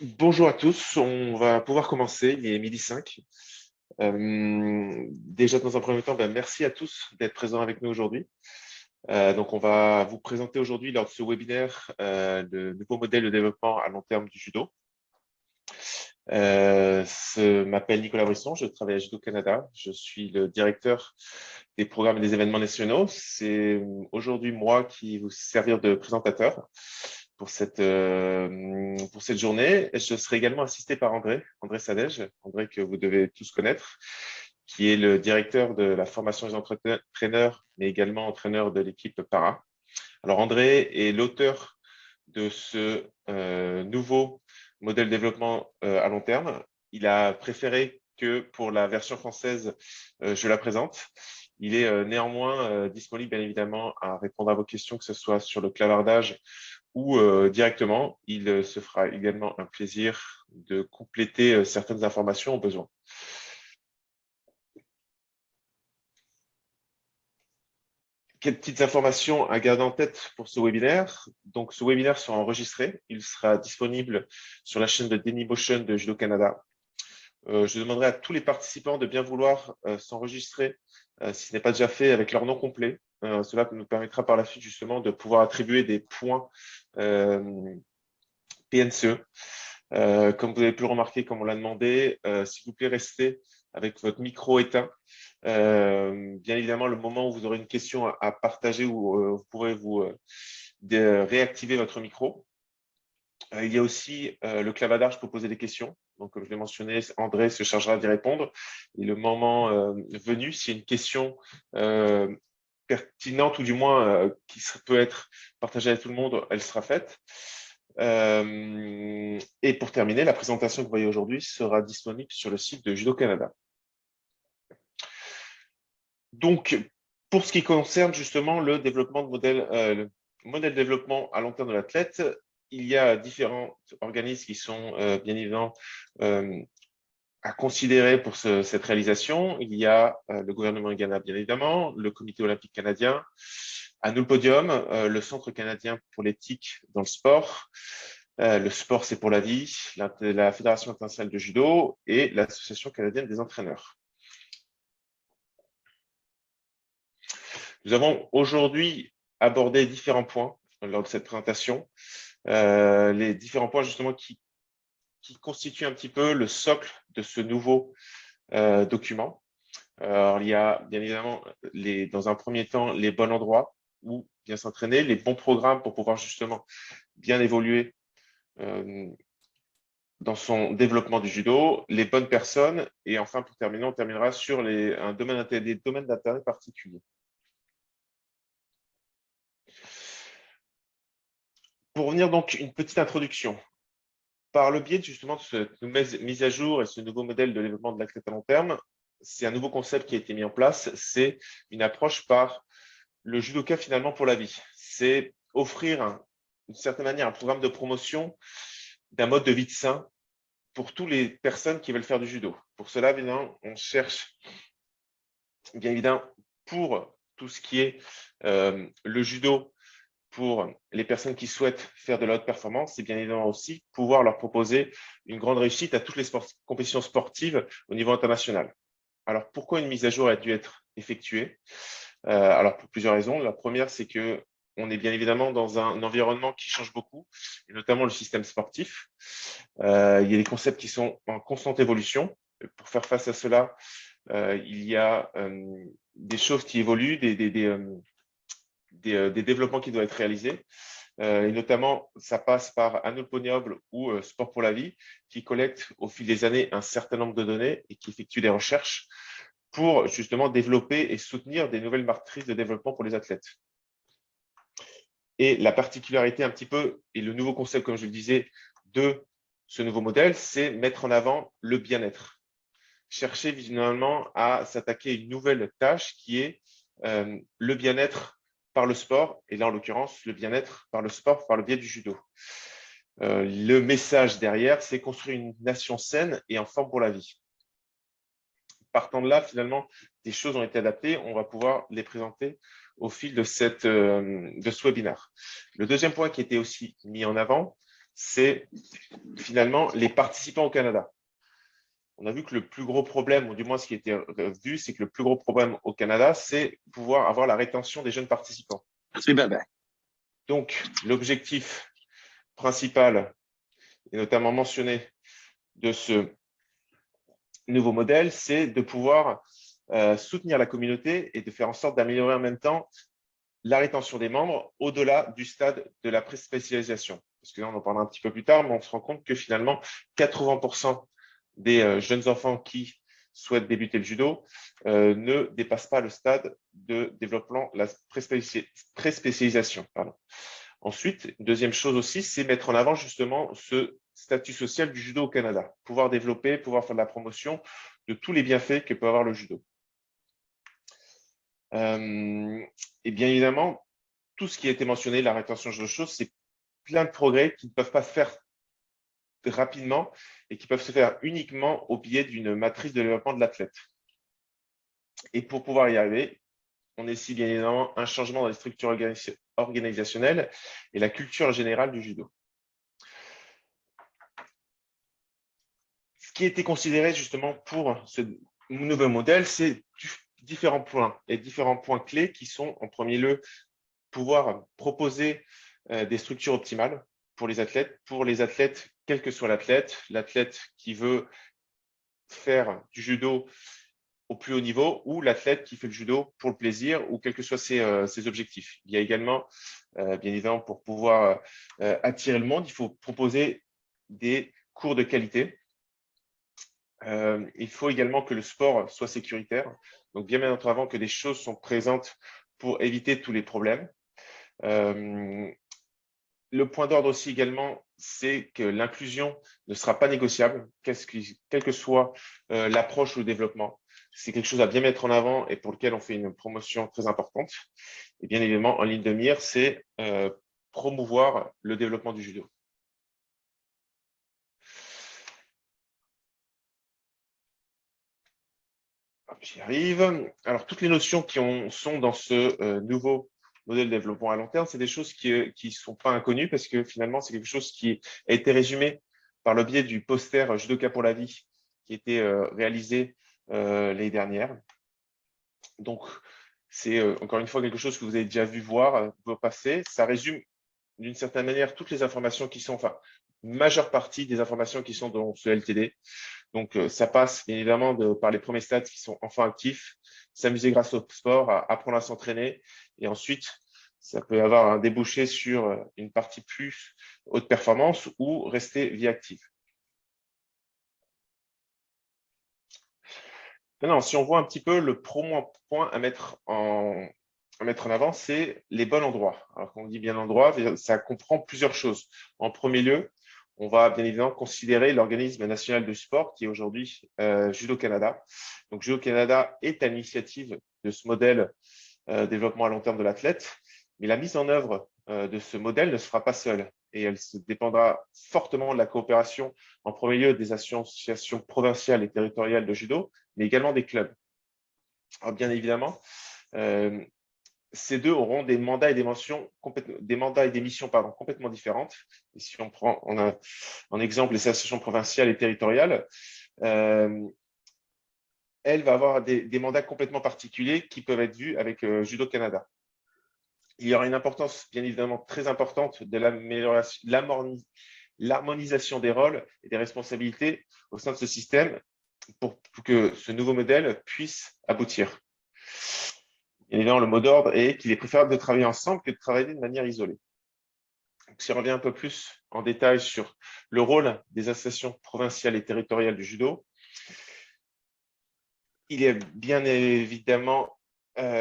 Bonjour à tous, on va pouvoir commencer, il est midi 5. Déjà dans un premier temps, merci à tous d'être présents avec nous aujourd'hui. Donc on va vous présenter aujourd'hui lors de ce webinaire le nouveau modèle de développement à long terme du judo. Je m'appelle Nicolas Brisson, je travaille à Judo Canada, je suis le directeur des programmes et des événements nationaux. C'est aujourd'hui moi qui vais vous servir de présentateur pour cette journée. Je serai également assisté par André Sadej, André que vous devez tous connaître, qui est le directeur de la formation des entraîneurs, mais également entraîneur de l'équipe para. Alors André est l'auteur de ce nouveau modèle de développement à long terme. Il a préféré que pour la version française, je la présente. Il est néanmoins disponible bien évidemment à répondre à vos questions, que ce soit sur le clavardage ou directement. Il se fera également un plaisir de compléter certaines informations au besoin. Quelques petites informations à garder en tête pour ce webinaire. Donc, ce webinaire sera enregistré. Il sera disponible sur la chaîne de Dailymotion de Judo Canada. Je demanderai à tous les participants de bien vouloir s'enregistrer, si ce n'est pas déjà fait, avec leur nom complet. Cela nous permettra par la suite justement de pouvoir attribuer des points PNCE. Comme vous avez pu le remarquer, comme on l'a demandé, s'il vous plaît, restez avec votre micro éteint. Bien évidemment, le moment où vous aurez une question à partager, où vous pourrez vous réactiver votre micro. Il y a aussi le clavardage pour poser des questions. Donc, comme je l'ai mentionné, André se chargera d'y répondre. Et le moment venu, s'il y a une question pertinente ou du moins qui peut être partagée à tout le monde, elle sera faite. Et pour terminer, la présentation que vous voyez aujourd'hui sera disponible sur le site de Judo Canada. Donc, pour ce qui concerne justement le développement de le modèle de développement à long terme de l'athlète, il y a différents organismes qui sont bien évidemment à considérer pour cette réalisation. Il y a le gouvernement Ghana, bien évidemment, le Comité olympique canadien, à nous le podium, le Centre canadien pour l'éthique dans le sport. Le sport, c'est pour la vie, la Fédération internationale de judo et l'Association canadienne des entraîneurs. Nous avons aujourd'hui abordé différents points lors de cette présentation, les différents points justement qui constituent un petit peu le socle de ce nouveau document. Alors, il y a bien évidemment dans un premier temps les bons endroits où bien s'entraîner, les bons programmes pour pouvoir justement bien évoluer dans son développement du judo, les bonnes personnes et enfin pour terminer, on terminera sur des domaines d'intérêt particuliers. Pour revenir donc, une petite introduction. Par le biais justement de cette mise à jour et ce nouveau modèle de développement de l'athlète à long terme, c'est un nouveau concept qui a été mis en place. C'est une approche par le judoka finalement pour la vie. C'est offrir d'une certaine manière un programme de promotion d'un mode de vie sain pour toutes les personnes qui veulent faire du judo. Pour cela, évidemment, on cherche bien évidemment pour tout ce qui est le judo, pour les personnes qui souhaitent faire de la haute performance, c'est bien évidemment aussi pouvoir leur proposer une grande réussite à toutes les compétitions sportives au niveau international. Alors, pourquoi une mise à jour a dû être effectuée? Alors, pour plusieurs raisons. La première, c'est que on est bien évidemment dans un environnement qui change beaucoup, et notamment le système sportif. Il y a des concepts qui sont en constante évolution. Pour faire face à cela, il y a des choses qui évoluent, des développements qui doivent être réalisés. Et notamment, ça passe par Anul Poniable ou Sport pour la vie, qui collecte au fil des années un certain nombre de données et qui effectue des recherches pour justement développer et soutenir des nouvelles matrices de développement pour les athlètes. Et la particularité un petit peu, et le nouveau concept, comme je le disais, de ce nouveau modèle, c'est mettre en avant le bien-être. Chercher visuellement à s'attaquer à une nouvelle tâche qui est le bien-être par le sport, et là en l'occurrence le bien-être par le sport par le biais du judo. Le message derrière, c'est construire une nation saine et en forme pour la vie. Partant de là, finalement, des choses ont été adaptées, on va pouvoir les présenter au fil de ce webinaire. Le deuxième point qui était aussi mis en avant, c'est finalement les participants au Canada. On a vu que le plus gros problème, ou du moins ce qui était vu, c'est que le plus gros problème au Canada, c'est pouvoir avoir la rétention des jeunes participants. Donc, l'objectif principal, et notamment mentionné de ce nouveau modèle, c'est de pouvoir soutenir la communauté et de faire en sorte d'améliorer en même temps la rétention des membres au-delà du stade de la pré-spécialisation. Parce que là, on en parlera un petit peu plus tard, mais on se rend compte que finalement, 80% des jeunes enfants qui souhaitent débuter le judo ne dépassent pas le stade de développement, la pré-spécialisation. Ensuite, une deuxième chose aussi, c'est mettre en avant justement ce statut social du judo au Canada. Pouvoir développer, pouvoir faire de la promotion de tous les bienfaits que peut avoir le judo. Et bien évidemment, tout ce qui a été mentionné, la rétention de choses, c'est plein de progrès qui ne peuvent pas se faire rapidement et qui peuvent se faire uniquement au biais d'une matrice de développement de l'athlète. Et pour pouvoir y arriver, on nécessite bien évidemment un changement dans les structures organisationnelles et la culture générale du judo. Ce qui a été considéré justement pour ce nouveau modèle, c'est différents points et différents points clés qui sont en premier lieu pouvoir proposer des structures optimales pour les athlètes, quel que soit l'athlète qui veut faire du judo au plus haut niveau ou l'athlète qui fait le judo pour le plaisir ou quels que soient ses objectifs. Il y a également, bien évidemment, pour pouvoir attirer le monde, il faut proposer des cours de qualité. Il faut également que le sport soit sécuritaire. Donc, bien mettre en avant que des choses sont présentes pour éviter tous les problèmes. Le point d'ordre aussi également, c'est que l'inclusion ne sera pas négociable, quelle que soit l'approche ou le développement. C'est quelque chose à bien mettre en avant et pour lequel on fait une promotion très importante. Et bien évidemment, en ligne de mire, c'est promouvoir le développement du judo. J'y arrive. Alors, toutes les notions qui sont dans ce nouveau modèle de développement à long terme, c'est des choses qui ne sont pas inconnues parce que finalement, c'est quelque chose qui a été résumé par le biais du poster Judoka pour la vie qui a été réalisé l'année dernière. Donc, c'est encore une fois quelque chose que vous avez déjà vu voir passer. Ça résume d'une certaine manière toutes les informations qui sont, enfin, une majeure partie des informations qui sont dans ce LTD. Donc, ça passe bien évidemment par les premiers stades qui sont enfants actifs, s'amuser grâce au sport, apprendre à s'entraîner. Et ensuite, ça peut avoir un débouché sur une partie plus haute performance ou rester vie active. Maintenant, si on voit un petit peu le point à mettre en avant, c'est les bons endroits. Alors, quand on dit bien endroit, ça comprend plusieurs choses. En premier lieu, on va bien évidemment considérer l'organisme national de sport qui est aujourd'hui Judo Canada. Donc, Judo Canada est à l'initiative de ce modèle développement à long terme de l'athlète, mais la mise en œuvre de ce modèle ne se fera pas seule et elle se dépendra fortement de la coopération, en premier lieu des associations provinciales et territoriales de judo, mais également des clubs. Alors, bien évidemment, ces deux auront des mandats et des missions complètement différentes. Et si on prend en exemple les associations provinciales et territoriales, elle va avoir des mandats complètement particuliers qui peuvent être vus avec Judo Canada. Il y aura une importance, bien évidemment, très importante de l'harmonisation des rôles et des responsabilités au sein de ce système pour que ce nouveau modèle puisse aboutir. Bien évidemment, le mot d'ordre est qu'il est préférable de travailler ensemble que de travailler de manière isolée. Donc, si on revient un peu plus en détail sur le rôle des associations provinciales et territoriales du judo, il est bien évidemment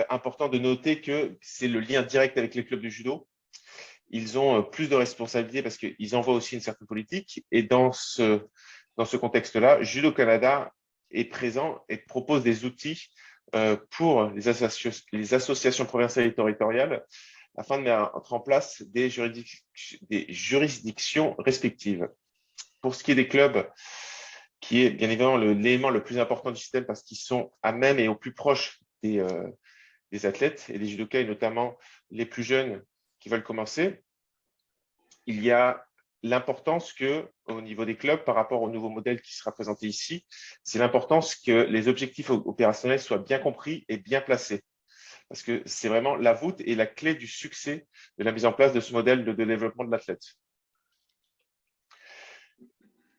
important de noter que c'est le lien direct avec les clubs de judo. Ils ont plus de responsabilités parce qu'ils envoient aussi une certaine politique. Et dans ce contexte-là, Judo Canada est présent et propose des outils pour les associations provinciales et territoriales afin de mettre en place des juridictions respectives. Pour ce qui est des clubs, qui est bien évidemment l'élément le plus important du système parce qu'ils sont à même et au plus proche des athlètes et des judokas, et notamment les plus jeunes qui veulent commencer. Il y a l'importance que, au niveau des clubs, par rapport au nouveau modèle qui sera présenté ici, c'est l'importance que les objectifs opérationnels soient bien compris et bien placés. Parce que c'est vraiment la voûte et la clé du succès de la mise en place de ce modèle de développement de l'athlète.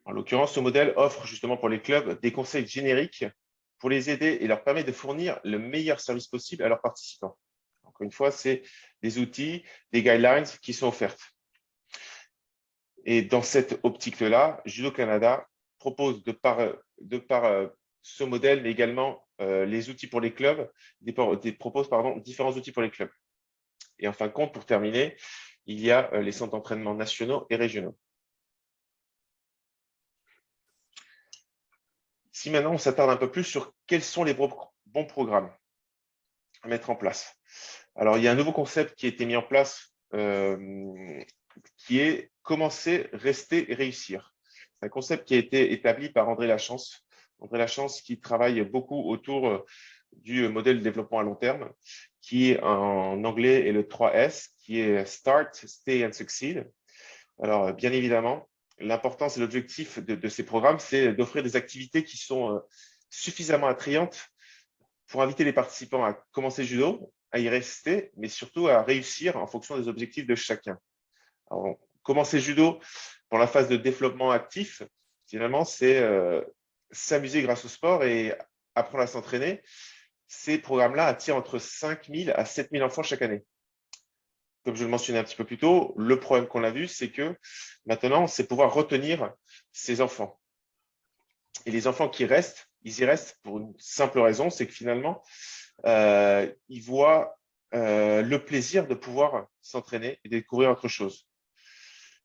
En l'occurrence, ce modèle offre justement pour les clubs des conseils génériques pour les aider et leur permet de fournir le meilleur service possible à leurs participants. Encore une fois, c'est des outils, des guidelines qui sont offertes. Et dans cette optique-là, Judo Canada propose de par ce modèle, mais également les outils pour les clubs, propose différents outils pour les clubs. Et en fin de compte, pour terminer, il y a les centres d'entraînement nationaux et régionaux. Si maintenant on s'attarde un peu plus sur quels sont les bons programmes à mettre en place. Alors, il y a un nouveau concept qui a été mis en place qui est commencer, rester et réussir. C'est un concept qui a été établi par André Lachance. André Lachance qui travaille beaucoup autour du modèle de développement à long terme, qui en anglais est le 3S, qui est Start, Stay and Succeed. Alors, bien évidemment, l'importance et l'objectif de ces programmes, c'est d'offrir des activités qui sont suffisamment attrayantes pour inviter les participants à commencer le judo, à y rester, mais surtout à réussir en fonction des objectifs de chacun. Alors, commencer le judo pour la phase de développement actif, finalement, c'est s'amuser grâce au sport et apprendre à s'entraîner. Ces programmes-là attirent entre 5 000 à 7 000 enfants chaque année. Comme je le mentionnais un petit peu plus tôt, le problème qu'on a vu, c'est que maintenant, c'est pouvoir retenir ces enfants. Et les enfants qui restent, ils y restent pour une simple raison, c'est que finalement, ils voient le plaisir de pouvoir s'entraîner et découvrir autre chose.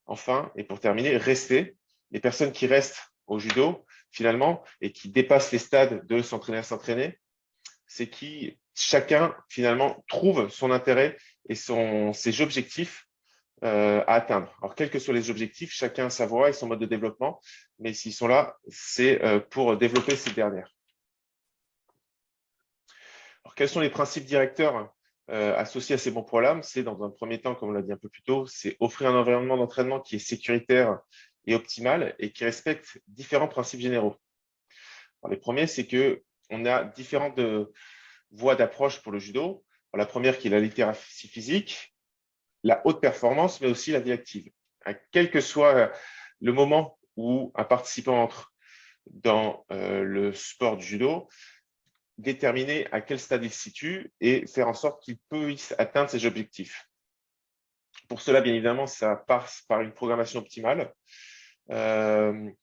Enfin, et pour terminer, rester. Les personnes qui restent au judo, finalement, et qui dépassent les stades de s'entraîner à s'entraîner, c'est qui chacun, finalement, trouve son intérêt et ses objectifs à atteindre. Alors, quels que soient les objectifs, chacun a sa voie et son mode de développement, mais s'ils sont là, c'est pour développer ces dernières. Alors, quels sont les principes directeurs associés à ces bons programmes? C'est dans un premier temps, comme on l'a dit un peu plus tôt, c'est offrir un environnement d'entraînement qui est sécuritaire et optimal et qui respecte différents principes généraux. Alors, les premiers, c'est qu'on a différentes voies d'approche pour le judo. Alors, la première qui est la littératie physique, la haute performance, mais aussi la vie active. Quel que soit le moment où un participant entre dans le sport du judo, déterminer à quel stade il se situe et faire en sorte qu'il puisse atteindre ses objectifs. Pour cela, bien évidemment, ça passe par une programmation optimale. Bien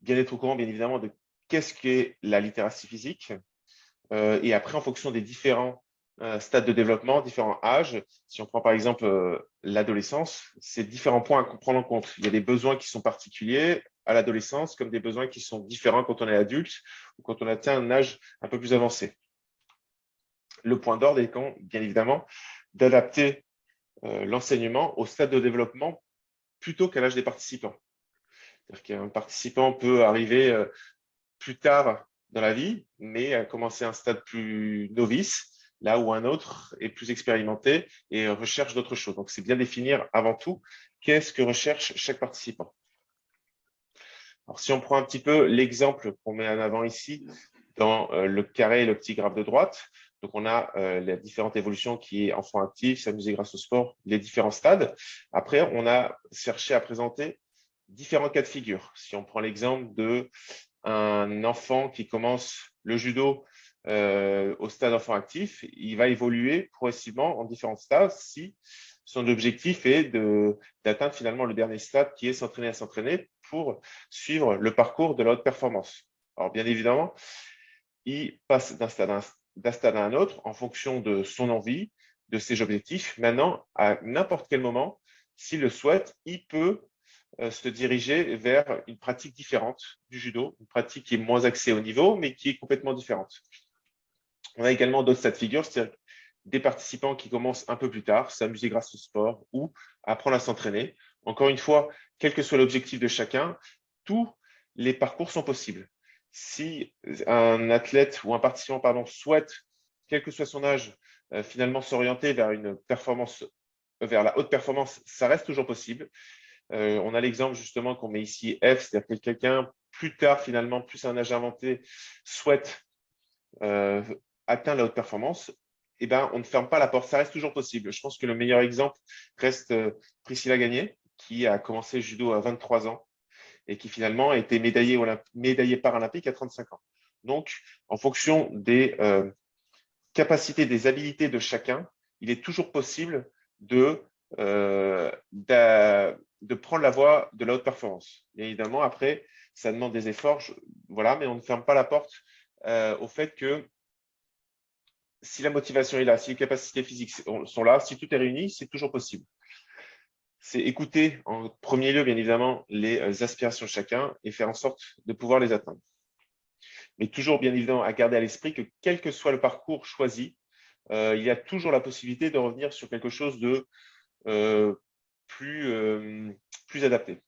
être au courant, bien évidemment, de qu'est-ce qu'est la littératie physique. Et après, en fonction des différents stades de développement, différents âges, si on prend par exemple l'adolescence, c'est différents points à prendre en compte. Il y a des besoins qui sont particuliers à l'adolescence, comme des besoins qui sont différents quand on est adulte ou quand on atteint un âge un peu plus avancé. Le point d'ordre est bien évidemment d'adapter l'enseignement au stade de développement plutôt qu'à l'âge des participants. C'est-à-dire qu'un participant peut arriver plus tard dans la vie, mais commencer à un stade plus novice, là où un autre est plus expérimenté et recherche d'autres choses. Donc, c'est bien définir avant tout qu'est-ce que recherche chaque participant. Alors, si on prend un petit peu l'exemple qu'on met en avant ici, dans le carré et le petit graphe de droite, donc on a les différentes évolutions qui est enfant actif, s'amuser grâce au sport, les différents stades. Après, on a cherché à présenter différents cas de figure. Si on prend l'exemple d'un enfant qui commence le judo au stade enfant actif, il va évoluer progressivement en différents stades si son objectif est d'atteindre finalement le dernier stade qui est s'entraîner à s'entraîner pour suivre le parcours de la haute performance. Alors bien évidemment, il passe d'un stade à un autre en fonction de son envie, de ses objectifs. Maintenant, à n'importe quel moment, s'il le souhaite, il peut se diriger vers une pratique différente du judo, une pratique qui est moins axée au niveau, mais qui est complètement différente. On a également d'autres cas de figure, c'est-à-dire des participants qui commencent un peu plus tard, s'amuser grâce au sport ou apprendre à s'entraîner. Encore une fois, quel que soit l'objectif de chacun, tous les parcours sont possibles. Si un athlète ou un participant souhaite, quel que soit son âge, finalement s'orienter vers une performance, vers la haute performance, ça reste toujours possible. On a l'exemple justement qu'on met ici F, c'est-à-dire que quelqu'un, plus tard, finalement, plus un âge inventé, souhaite atteindre la haute performance, eh ben, on ne ferme pas la porte, ça reste toujours possible. Je pense que le meilleur exemple reste Priscilla Gagné, qui a commencé le judo à 23 ans et qui finalement a été médaillée paralympique à 35 ans. Donc, en fonction des capacités, des habilités de chacun, il est toujours possible de prendre la voie de la haute performance. Et évidemment, après, ça demande des efforts, voilà, mais on ne ferme pas la porte au fait que si la motivation est là, si les capacités physiques sont là, si tout est réuni, c'est toujours possible. C'est écouter en premier lieu, bien évidemment, les aspirations de chacun et faire en sorte de pouvoir les atteindre. Mais toujours, bien évidemment, à garder à l'esprit que quel que soit le parcours choisi, il y a toujours la possibilité de revenir sur quelque chose de plus adapté.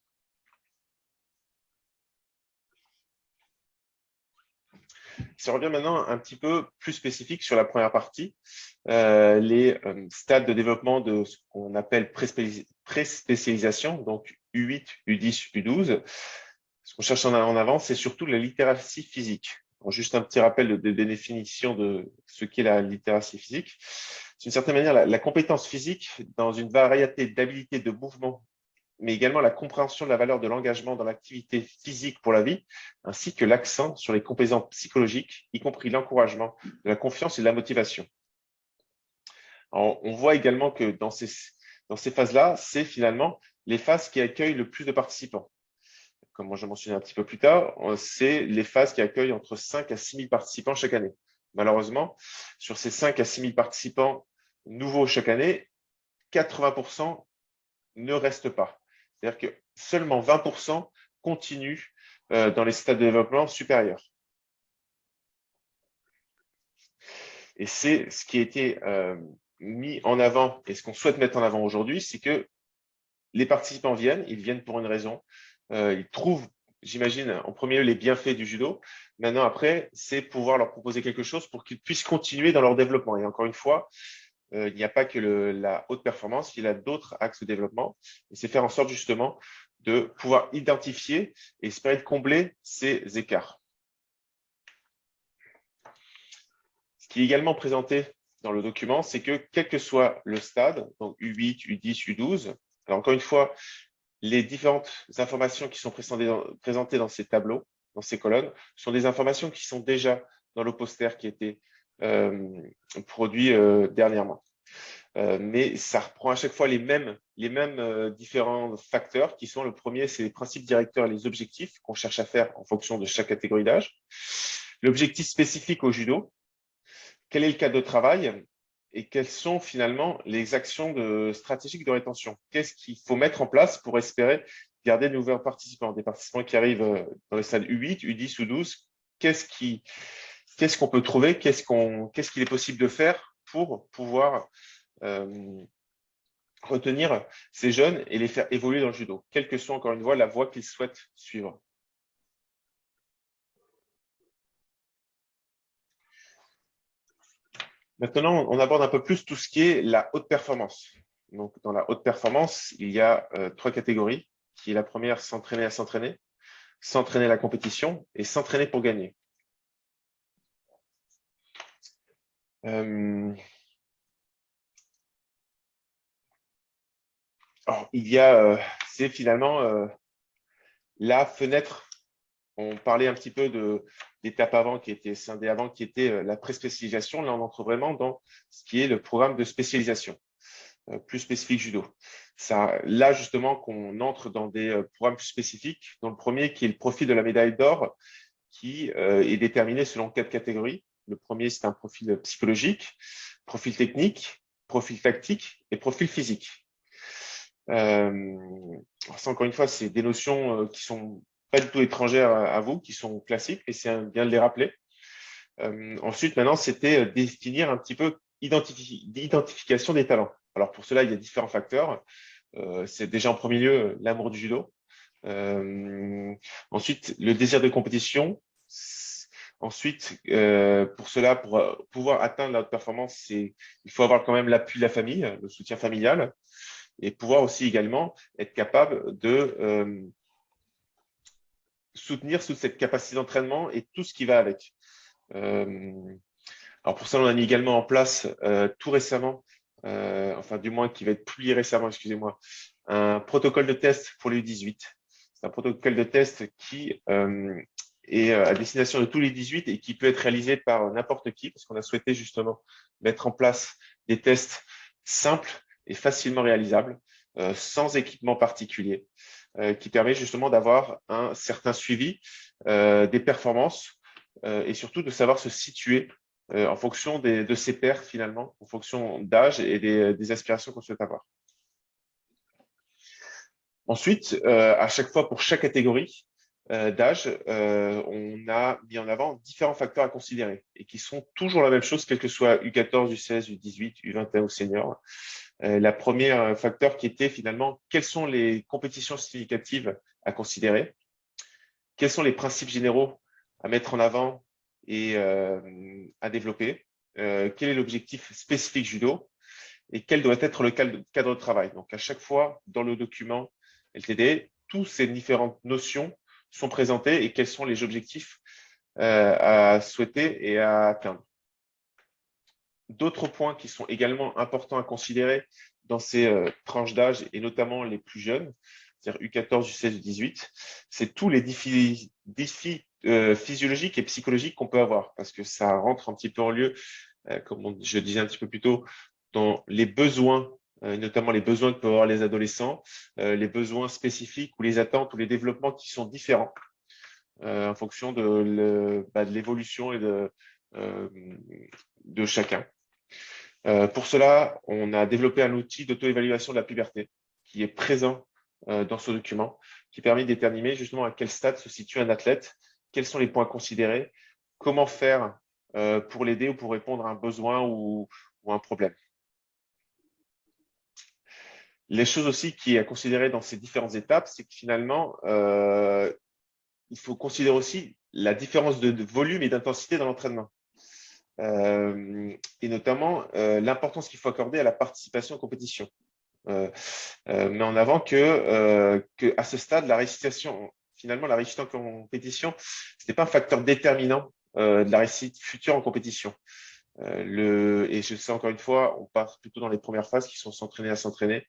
Si on revient maintenant un petit peu plus spécifique sur la première partie, les stades de développement de ce qu'on appelle pré-spécialisation, donc U8, U10, U12. Ce qu'on cherche en avant, c'est surtout la littératie physique. Alors, juste un petit rappel des définitions de ce qu'est la littératie physique. D'une certaine manière, la compétence physique dans une variété d'habilités de mouvement, mais également la compréhension de la valeur de l'engagement dans l'activité physique pour la vie, ainsi que l'accent sur les compétences psychologiques, y compris l'encouragement, de la confiance et de la motivation. Alors, on voit également que dans ces phases-là, c'est finalement les phases qui accueillent le plus de participants. Comme je mentionnais un petit peu plus tard, c'est les phases qui accueillent entre 5 à 6 000 participants chaque année. Malheureusement, sur ces 5 à 6 000 participants nouveaux chaque année, 80% ne restent pas. C'est-à-dire que seulement 20% continuent dans les stades de développement supérieurs. Et c'est ce qui a été mis en avant et ce qu'on souhaite mettre en avant aujourd'hui, c'est que les participants viennent, ils viennent pour une raison. Ils trouvent, j'imagine, en premier lieu, les bienfaits du judo. Maintenant, après, c'est pouvoir leur proposer quelque chose pour qu'ils puissent continuer dans leur développement. Et encore une fois, il n'y a pas que la haute performance, il y a d'autres axes de développement. Et c'est faire en sorte justement de pouvoir identifier et espérer de combler ces écarts. Ce qui est également présenté dans le document, c'est que quel que soit le stade, donc U8, U10, U12, alors encore une fois, les différentes informations qui sont présentées dans ces tableaux, dans ces colonnes, sont des informations qui sont déjà dans le poster qui a été produit dernièrement. Mais ça reprend à chaque fois les mêmes différents facteurs qui sont le premier, c'est les principes directeurs et les objectifs qu'on cherche à faire en fonction de chaque catégorie d'âge. L'objectif spécifique au judo, quel est le cadre de travail et quelles sont finalement les actions stratégiques de rétention. Qu'est-ce qu'il faut mettre en place pour espérer garder de nouveaux participants, des participants qui arrivent dans les stades U8, U10 ou U12. Qu'est-ce qu'on peut trouver, qu'est-ce qu'il est possible de faire pour pouvoir retenir ces jeunes et les faire évoluer dans le judo, quelle que soit encore une fois la voie qu'ils souhaitent suivre. Maintenant, on aborde un peu plus tout ce qui est la haute performance. Donc, dans la haute performance, il y a 3 catégories, qui est la première, s'entraîner à s'entraîner, s'entraîner à la compétition et s'entraîner pour gagner. Alors, il y a, c'est finalement la fenêtre. On parlait un petit peu d'étape avant qui était scindée avant, qui était la pré-spécialisation. Là, on entre vraiment dans ce qui est le programme de spécialisation, plus spécifique judo. Là, justement, qu'on entre dans des programmes plus spécifiques. Dans le premier, qui est le profil de la médaille d'or, qui est déterminé selon 4 catégories. Le premier, c'est un profil psychologique, profil technique, profil tactique et profil physique. Ça, encore une fois, c'est des notions qui sont pas du tout étrangères à vous, qui sont classiques, et c'est bien de les rappeler. Ensuite, maintenant, c'était définir un petit peu l'identification des talents. Alors, pour cela, il y a différents facteurs. C'est déjà en premier lieu l'amour du judo. Ensuite, le désir de compétition. Ensuite, pour cela, pour pouvoir atteindre la haute performance, il faut avoir quand même l'appui de la famille, le soutien familial. et pouvoir aussi également être capable de soutenir toute cette capacité d'entraînement et tout ce qui va avec. Alors pour ça, on a mis également en place tout récemment, enfin du moins qui va être publié récemment, excusez-moi, un protocole de test pour les U18. C'est un protocole de test qui est à destination de tous les 18 et qui peut être réalisé par n'importe qui, parce qu'on a souhaité justement mettre en place des tests simples et facilement réalisables, sans équipement particulier, qui permet justement d'avoir un certain suivi des performances et surtout de savoir se situer en fonction de ses pairs finalement, en fonction d'âge et des aspirations qu'on souhaite avoir. Ensuite, à chaque fois, pour chaque catégorie d'âge, on a mis en avant différents facteurs à considérer et qui sont toujours la même chose, quel que soit U14, U16, U18, U21 ou senior. La première facteur qui était finalement, quelles sont les compétitions significatives à considérer, quels sont les principes généraux à mettre en avant et à développer, quel est l'objectif spécifique judo et quel doit être le cadre de travail. Donc, à chaque fois, dans le document LTD, toutes ces différentes notions sont présentées et quels sont les objectifs à souhaiter et à atteindre. D'autres points qui sont également importants à considérer dans ces tranches d'âge et notamment les plus jeunes, c'est-à-dire U14, U16, U18, c'est tous les défis physiologiques et psychologiques qu'on peut avoir parce que ça rentre un petit peu en lieu, comme je disais un petit peu plus tôt, dans les besoins, notamment les besoins que peuvent avoir les adolescents, les besoins spécifiques ou les attentes ou les développements qui sont différents en fonction de l'évolution et de chacun. Pour cela, on a développé un outil d'auto-évaluation de la puberté qui est présent dans ce document, qui permet de déterminer justement à quel stade se situe un athlète, quels sont les points considérés, comment faire pour l'aider ou pour répondre à un besoin ou un problème. Les choses aussi qui est à considérer dans ces différentes étapes, c'est que finalement, il faut considérer aussi la différence de volume et d'intensité dans l'entraînement. Et notamment l'importance qu'il faut accorder à la participation aux compétitions. Mais en avant que à ce stade, la réussite en compétition, ce n'est pas un facteur déterminant de la réussite future en compétition. Et je sais encore une fois, on part plutôt dans les premières phases qui sont s'entraîner à s'entraîner.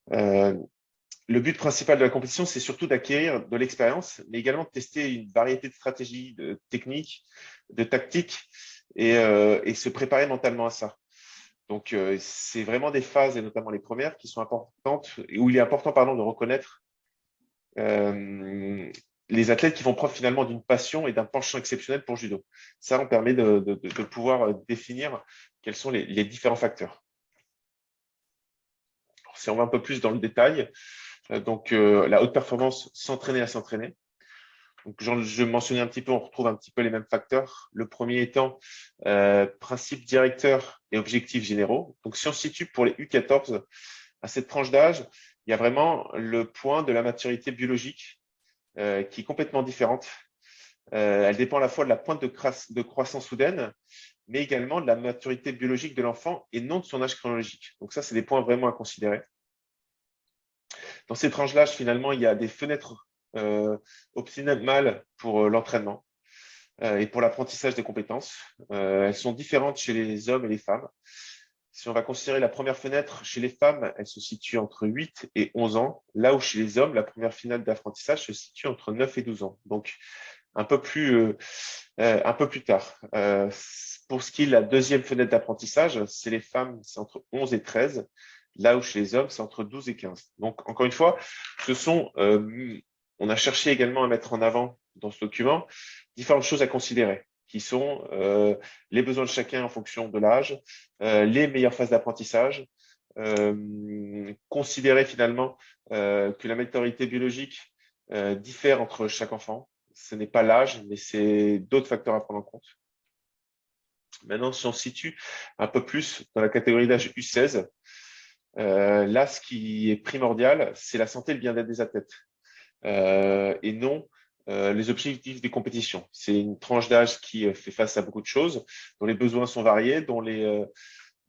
Le but principal de la compétition, c'est surtout d'acquérir de l'expérience, mais également de tester une variété de stratégies, de techniques, de tactiques et se préparer mentalement à ça. Donc, c'est vraiment des phases, et notamment les premières, qui sont importantes, où il est important de reconnaître les athlètes qui font preuve finalement d'une passion et d'un penchant exceptionnel pour le judo. Ça, on permet de pouvoir définir quels sont les différents facteurs. Alors, si on va un peu plus dans le détail, la haute performance, s'entraîner à s'entraîner. Donc, je mentionnais un petit peu, on retrouve un petit peu les mêmes facteurs. Le premier étant principe directeur et objectifs généraux. Donc, si on se situe pour les U14, à cette tranche d'âge, il y a vraiment le point de la maturité biologique qui est complètement différente. Elle dépend à la fois de la pointe de croissance soudaine, mais également de la maturité biologique de l'enfant et non de son âge chronologique. Donc ça, c'est des points vraiment à considérer. Dans ces tranches d'âge, finalement, il y a des fenêtres optimales pour l'entraînement et pour l'apprentissage des compétences. Elles sont différentes chez les hommes et les femmes. Si on va considérer la première fenêtre chez les femmes, elle se situe entre 8 et 11 ans, là où chez les hommes, la première finale d'apprentissage se situe entre 9 et 12 ans. Donc, un peu plus tard. Pour ce qui est de la deuxième fenêtre d'apprentissage, c'est les femmes, c'est entre 11 et 13, là où chez les hommes, c'est entre 12 et 15. Donc, encore une fois, on a cherché également à mettre en avant dans ce document différentes choses à considérer, qui sont les besoins de chacun en fonction de l'âge, les meilleures phases d'apprentissage, considérer finalement que la maturité biologique diffère entre chaque enfant. Ce n'est pas l'âge, mais c'est d'autres facteurs à prendre en compte. Maintenant, si on se situe un peu plus dans la catégorie d'âge U16, là, ce qui est primordial, c'est la santé et le bien-être des athlètes et non les objectifs des compétitions. C'est une tranche d'âge qui fait face à beaucoup de choses, dont les besoins sont variés, dont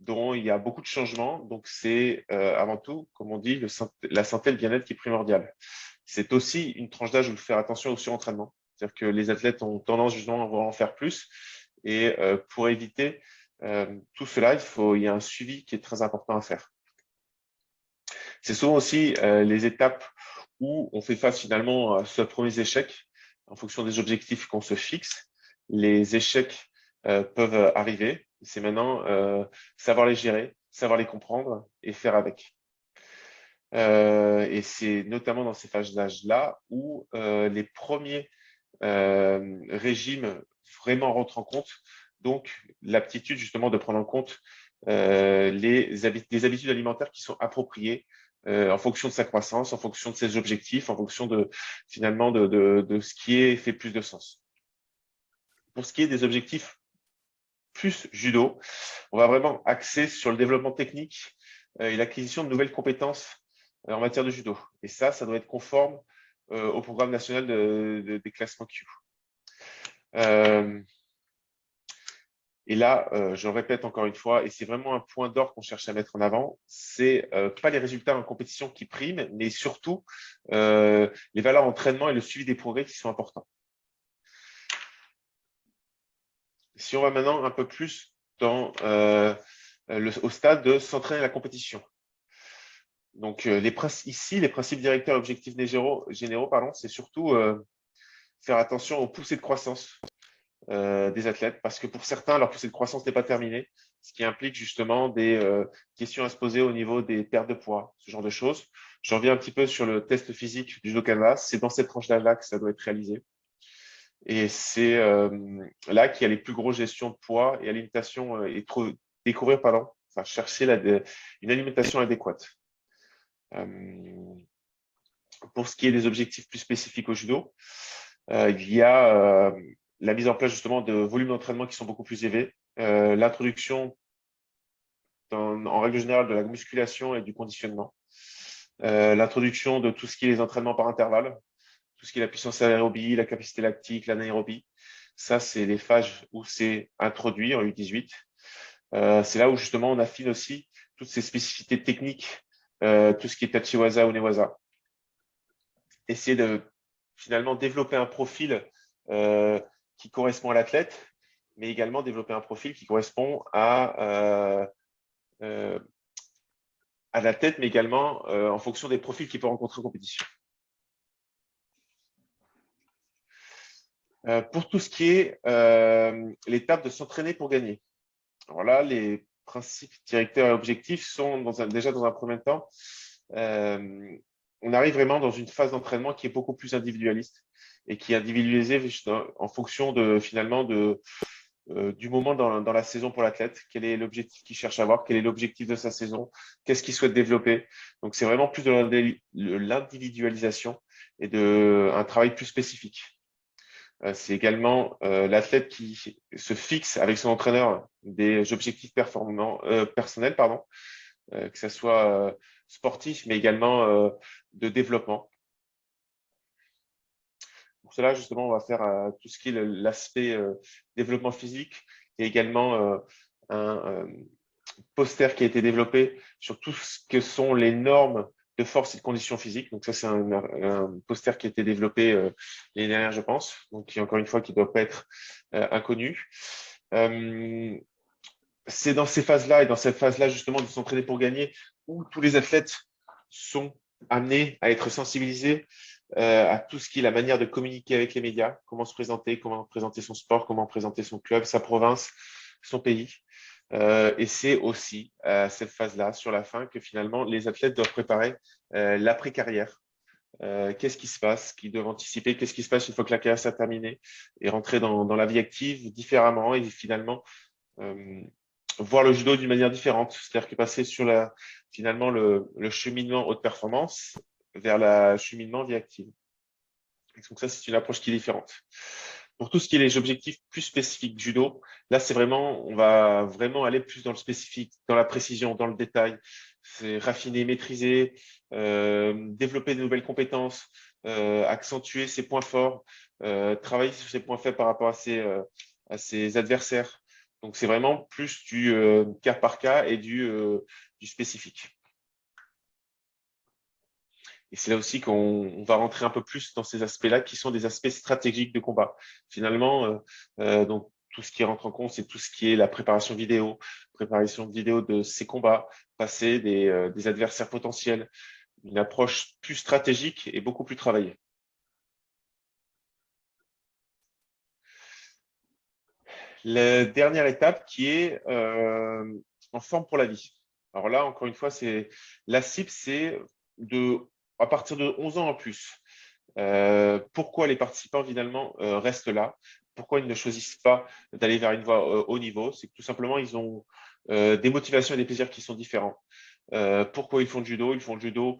dont il y a beaucoup de changements. Donc, c'est avant tout, comme on dit, la santé et le bien-être qui est primordial. C'est aussi une tranche d'âge où il faut faire attention au surentraînement. C'est-à-dire que les athlètes ont tendance justement à vouloir en faire plus. Et pour éviter tout cela, il y a un suivi qui est très important à faire. C'est souvent aussi les étapes où on fait face finalement à ce premier échec en fonction des objectifs qu'on se fixe. Les échecs peuvent arriver. C'est maintenant savoir les gérer, savoir les comprendre et faire avec. Et c'est notamment dans ces phases d'âge-là où les premiers régimes vraiment rentrent en compte. Donc, l'aptitude justement de prendre en compte des habitudes alimentaires qui sont appropriées en fonction de sa croissance, en fonction de ses objectifs, en fonction de finalement de ce qui fait plus de sens. Pour ce qui est des objectifs plus judo, on va vraiment axer sur le développement technique et l'acquisition de nouvelles compétences en matière de judo. Et ça doit être conforme au programme national des classements Q. Et là, je le répète encore une fois, et c'est vraiment un point d'or qu'on cherche à mettre en avant, c'est pas les résultats en compétition qui priment, mais surtout les valeurs d'entraînement et le suivi des progrès qui sont importants. Si on va maintenant un peu plus au stade de s'entraîner à la compétition. Donc, ici, les principes directeurs et objectifs généraux, c'est surtout faire attention aux poussées de croissance des athlètes, parce que pour certains, leur poussée de croissance n'est pas terminée, ce qui implique justement des questions à se poser au niveau des pertes de poids, ce genre de choses. J'en viens un petit peu sur le test physique du judo canvas. C'est dans cette tranche d'âge-là que ça doit être réalisé. Et c'est là qu'il y a les plus grosses gestions de poids et alimentation découvrir, chercher une alimentation adéquate. Pour ce qui est des objectifs plus spécifiques au judo, il y a la mise en place justement de volumes d'entraînement qui sont beaucoup plus élevés, l'introduction en règle générale de la musculation et du conditionnement, l'introduction de tout ce qui est les entraînements par intervalle, tout ce qui est la puissance aérobie, la capacité lactique, l'anaérobie. Ça, c'est les phases où c'est introduit en U18. C'est là où justement on affine aussi toutes ces spécificités techniques, tout ce qui est tachiwaza ou newaza. Essayer de finalement développer un profil qui correspond à l'athlète, mais également développer un profil qui correspond à l'athlète, mais également en fonction des profils qu'il peut rencontrer en compétition. Pour tout ce qui est l'étape de s'entraîner pour gagner. Alors là, les principes directeurs et objectifs sont déjà dans un premier temps, on arrive vraiment dans une phase d'entraînement qui est beaucoup plus individualiste et qui est individualisée en fonction du moment dans la saison pour l'athlète, quel est l'objectif qu'il cherche à avoir, quel est l'objectif de sa saison, qu'est-ce qu'il souhaite développer. Donc, c'est vraiment plus de l'individualisation et un travail plus spécifique. C'est également l'athlète qui se fixe avec son entraîneur des objectifs personnels, que ce soit sportif, mais également de développement. Pour cela, justement, on va faire tout ce qui est l'aspect développement physique et également un poster qui a été développé sur tout ce que sont les normes de force et de conditions physiques. Donc ça, c'est un poster qui a été développé l'année dernière, je pense, donc qui, encore une fois, qui ne doit pas être inconnu. C'est dans ces phases-là et dans cette phase-là, justement, de s'entraîner pour gagner, où tous les athlètes sont amenés à être sensibilisés à tout ce qui est la manière de communiquer avec les médias, comment se présenter, comment présenter son sport, comment présenter son club, sa province, son pays. Et c'est aussi à cette phase-là, sur la fin, que finalement, les athlètes doivent préparer l'après-carrière. Qu'est-ce qui se passe, qu'ils doivent anticiper, qu'est-ce qui se passe une fois que la carrière s'est terminée et rentrer dans la vie active différemment et finalement voir le judo d'une manière différente. C'est-à-dire que passer sur finalement le cheminement haute performance vers le cheminement vie active. Et donc ça, c'est une approche qui est différente. Pour tout ce qui est les objectifs plus spécifiques du judo, là, on va vraiment aller plus dans le spécifique, dans la précision, dans le détail. C'est raffiner, maîtriser, développer de nouvelles compétences, accentuer ses points forts, travailler sur ses points faibles par rapport à ses adversaires, Donc, c'est vraiment plus du cas par cas et du spécifique. Et c'est là aussi qu'on va rentrer un peu plus dans ces aspects-là qui sont des aspects stratégiques de combat. Finalement, donc, tout ce qui rentre en compte, c'est tout ce qui est la préparation vidéo de ces combats, passer des adversaires potentiels, une approche plus stratégique et beaucoup plus travaillée. La dernière étape qui est en forme pour la vie. Alors là, encore une fois, la cible, c'est à partir de 11 ans en plus. Pourquoi les participants finalement restent là? Pourquoi ils ne choisissent pas d'aller vers une voie haut niveau? C'est que tout simplement, ils ont des motivations et des plaisirs qui sont différents. Pourquoi ils font du judo? Ils font du judo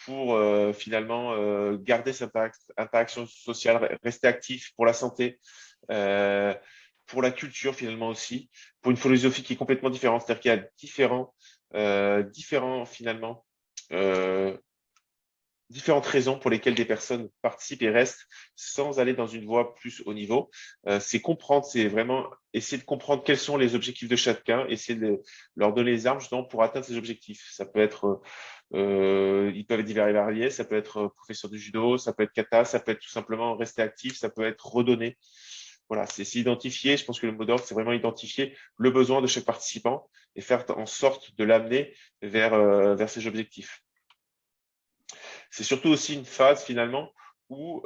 pour finalement garder cette interaction sociale, rester actif pour la santé, pour la culture finalement aussi, pour une philosophie qui est complètement différente. C'est-à-dire qu'il y a différents finalement différentes raisons pour lesquelles des personnes participent et restent sans aller dans une voie plus haut niveau. C'est comprendre, c'est vraiment essayer de comprendre quels sont les objectifs de chacun, essayer de leur donner les armes justement pour atteindre ces objectifs. Ça peut être, ils peuvent être divers et variés, ça peut être professeur de judo, ça peut être kata, ça peut être tout simplement rester actif, ça peut être redonner. Voilà, c'est s'identifier. Je pense que le mot d'ordre, c'est vraiment identifier le besoin de chaque participant et faire en sorte de l'amener vers ses objectifs. C'est surtout aussi une phase finalement où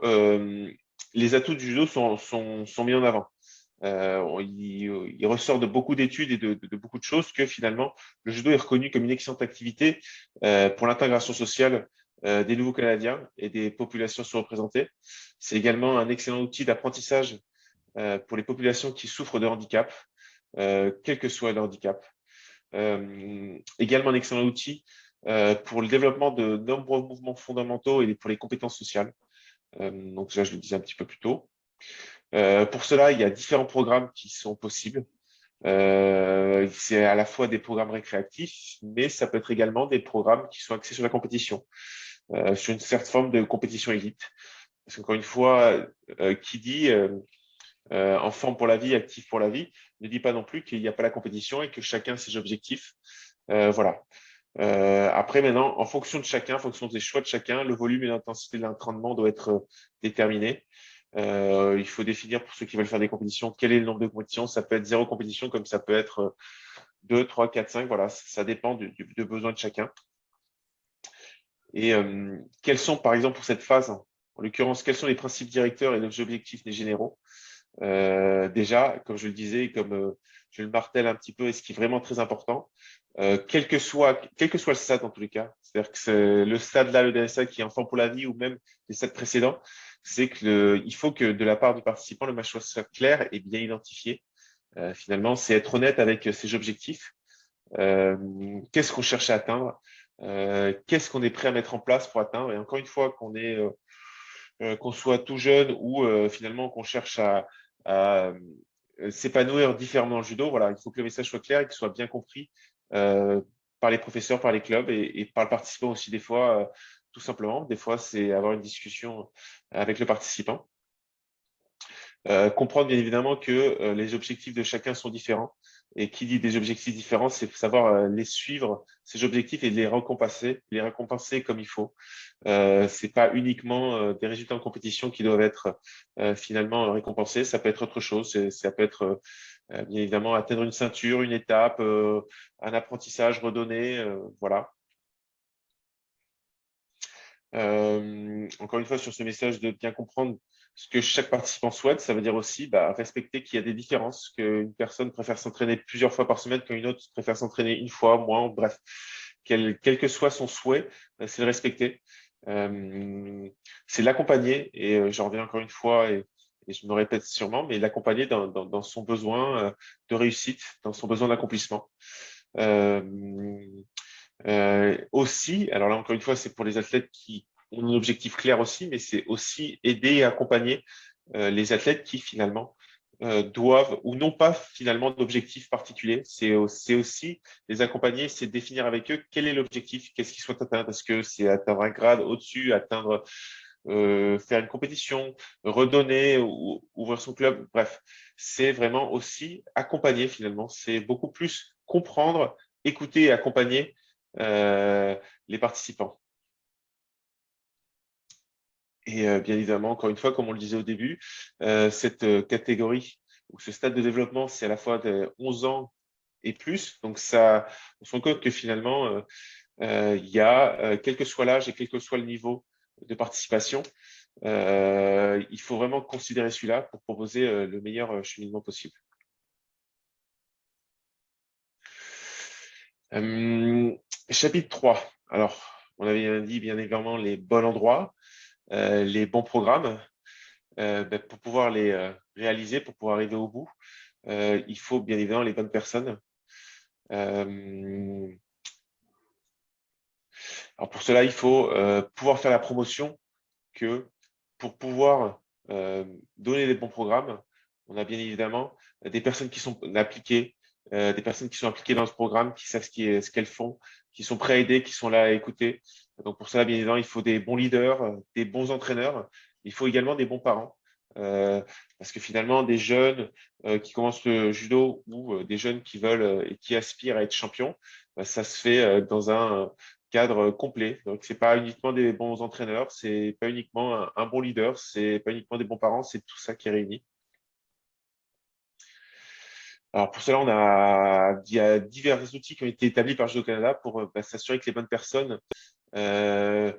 les atouts du judo sont mis en avant. Il ressort de beaucoup d'études et de beaucoup de choses que finalement le judo est reconnu comme une excellente activité pour l'intégration sociale des nouveaux Canadiens et des populations sous-représentées. C'est également un excellent outil d'apprentissage pour les populations qui souffrent de handicap, quel que soit le handicap. Également un excellent outil pour le développement de nombreux mouvements fondamentaux et pour les compétences sociales. Donc là, je le disais un petit peu plus tôt. Pour cela, il y a différents programmes qui sont possibles. C'est à la fois des programmes récréatifs, mais ça peut être également des programmes qui sont axés sur la compétition, sur une certaine forme de compétition élite. Parce qu'encore une fois, qui dit en forme pour la vie, actif pour la vie, ne dit pas non plus qu'il n'y a pas la compétition et que chacun a ses objectifs. Voilà. Après, maintenant, en fonction de chacun, en fonction des choix de chacun, le volume et l'intensité de l'entraînement doit être déterminé. Il faut définir pour ceux qui veulent faire des compétitions, quel est le nombre de compétitions. Ça peut être 0 compétition, comme ça peut être 2, 3, 4, 5. Voilà, ça dépend du besoin de chacun. Et quels sont, par exemple, pour cette phase, en l'occurrence, quels sont les principes directeurs et les objectifs généraux? Déjà, comme je le disais, comme je le martèle un petit peu, et ce qui est vraiment très important, quel que soit le stade dans tous les cas, c'est-à-dire que c'est le stade là, le DSA qui est enfant pour la vie ou même les stades précédents, c'est que il faut que de la part du participant, le match soit clair et bien identifié. Finalement, c'est être honnête avec ses objectifs. Qu'est-ce qu'on cherche à atteindre? Qu'est-ce qu'on est prêt à mettre en place pour atteindre? Et encore une fois, qu'on soit tout jeune ou finalement qu'on cherche à s'épanouir différemment dans le judo, voilà, il faut que le message soit clair et qu'il soit bien compris par les professeurs, par les clubs et par le participant aussi des fois, tout simplement. Des fois, c'est avoir une discussion avec le participant. Comprendre bien évidemment que les objectifs de chacun sont différents. Et qui dit des objectifs différents, c'est savoir les suivre, ces objectifs, et les récompenser comme il faut. C'est pas uniquement des résultats en compétition qui doivent être finalement récompensés. Ça peut être autre chose. Ça peut être bien évidemment atteindre une ceinture, une étape, un apprentissage redonné. Voilà. Encore une fois, sur ce message de bien comprendre ce que chaque participant souhaite, ça veut dire aussi respecter qu'il y a des différences, qu'une personne préfère s'entraîner plusieurs fois par semaine, qu'une autre préfère s'entraîner une fois, moins, bref. Quel que soit son souhait, c'est le respecter. C'est l'accompagner, et j'en reviens encore une fois, et je me répète sûrement, mais l'accompagner dans son besoin de réussite, dans son besoin d'accomplissement. Aussi, alors là encore une fois, c'est pour les athlètes qui ont un objectif clair aussi, mais c'est aussi aider et accompagner les athlètes qui finalement doivent ou n'ont pas finalement d'objectif particulier. C'est aussi les accompagner, c'est définir avec eux quel est l'objectif, qu'est-ce qu'ils souhaitent atteindre. Est-ce que c'est atteindre un grade au-dessus, atteindre faire une compétition, redonner ou ouvrir son club. Bref, c'est vraiment aussi accompagner finalement. C'est beaucoup plus comprendre, écouter et accompagner les participants. Et bien évidemment, encore une fois, comme on le disait au début, cette catégorie ou ce stade de développement, c'est à la fois de 11 ans et plus. Donc ça, on se rend compte que finalement, il y a, quel que soit l'âge et quel que soit le niveau de participation, il faut vraiment considérer celui-là pour proposer le meilleur cheminement possible. Chapitre 3. Alors, on avait dit bien évidemment les bons endroits, les bons programmes. Pour pouvoir les réaliser, pour pouvoir arriver au bout, il faut bien évidemment les bonnes personnes. Alors pour cela, il faut pouvoir faire la promotion que pour pouvoir donner les bons programmes, on a bien évidemment des personnes qui sont appliquées, des personnes qui sont impliquées dans ce programme, qui savent ce qu'elles font, qui sont prêtes à aider, qui sont là à écouter. Donc pour cela, bien évidemment, il faut des bons leaders, des bons entraîneurs. Il faut également des bons parents. Parce que finalement, des jeunes qui commencent le judo ou des jeunes qui veulent et qui aspirent à être champions, ça se fait dans un cadre complet. Donc, c'est pas uniquement des bons entraîneurs, c'est pas uniquement un bon leader, c'est pas uniquement des bons parents, c'est tout ça qui est réuni. Alors, pour cela, il y a divers outils qui ont été établis par Judo Canada pour s'assurer que les bonnes personnes euh,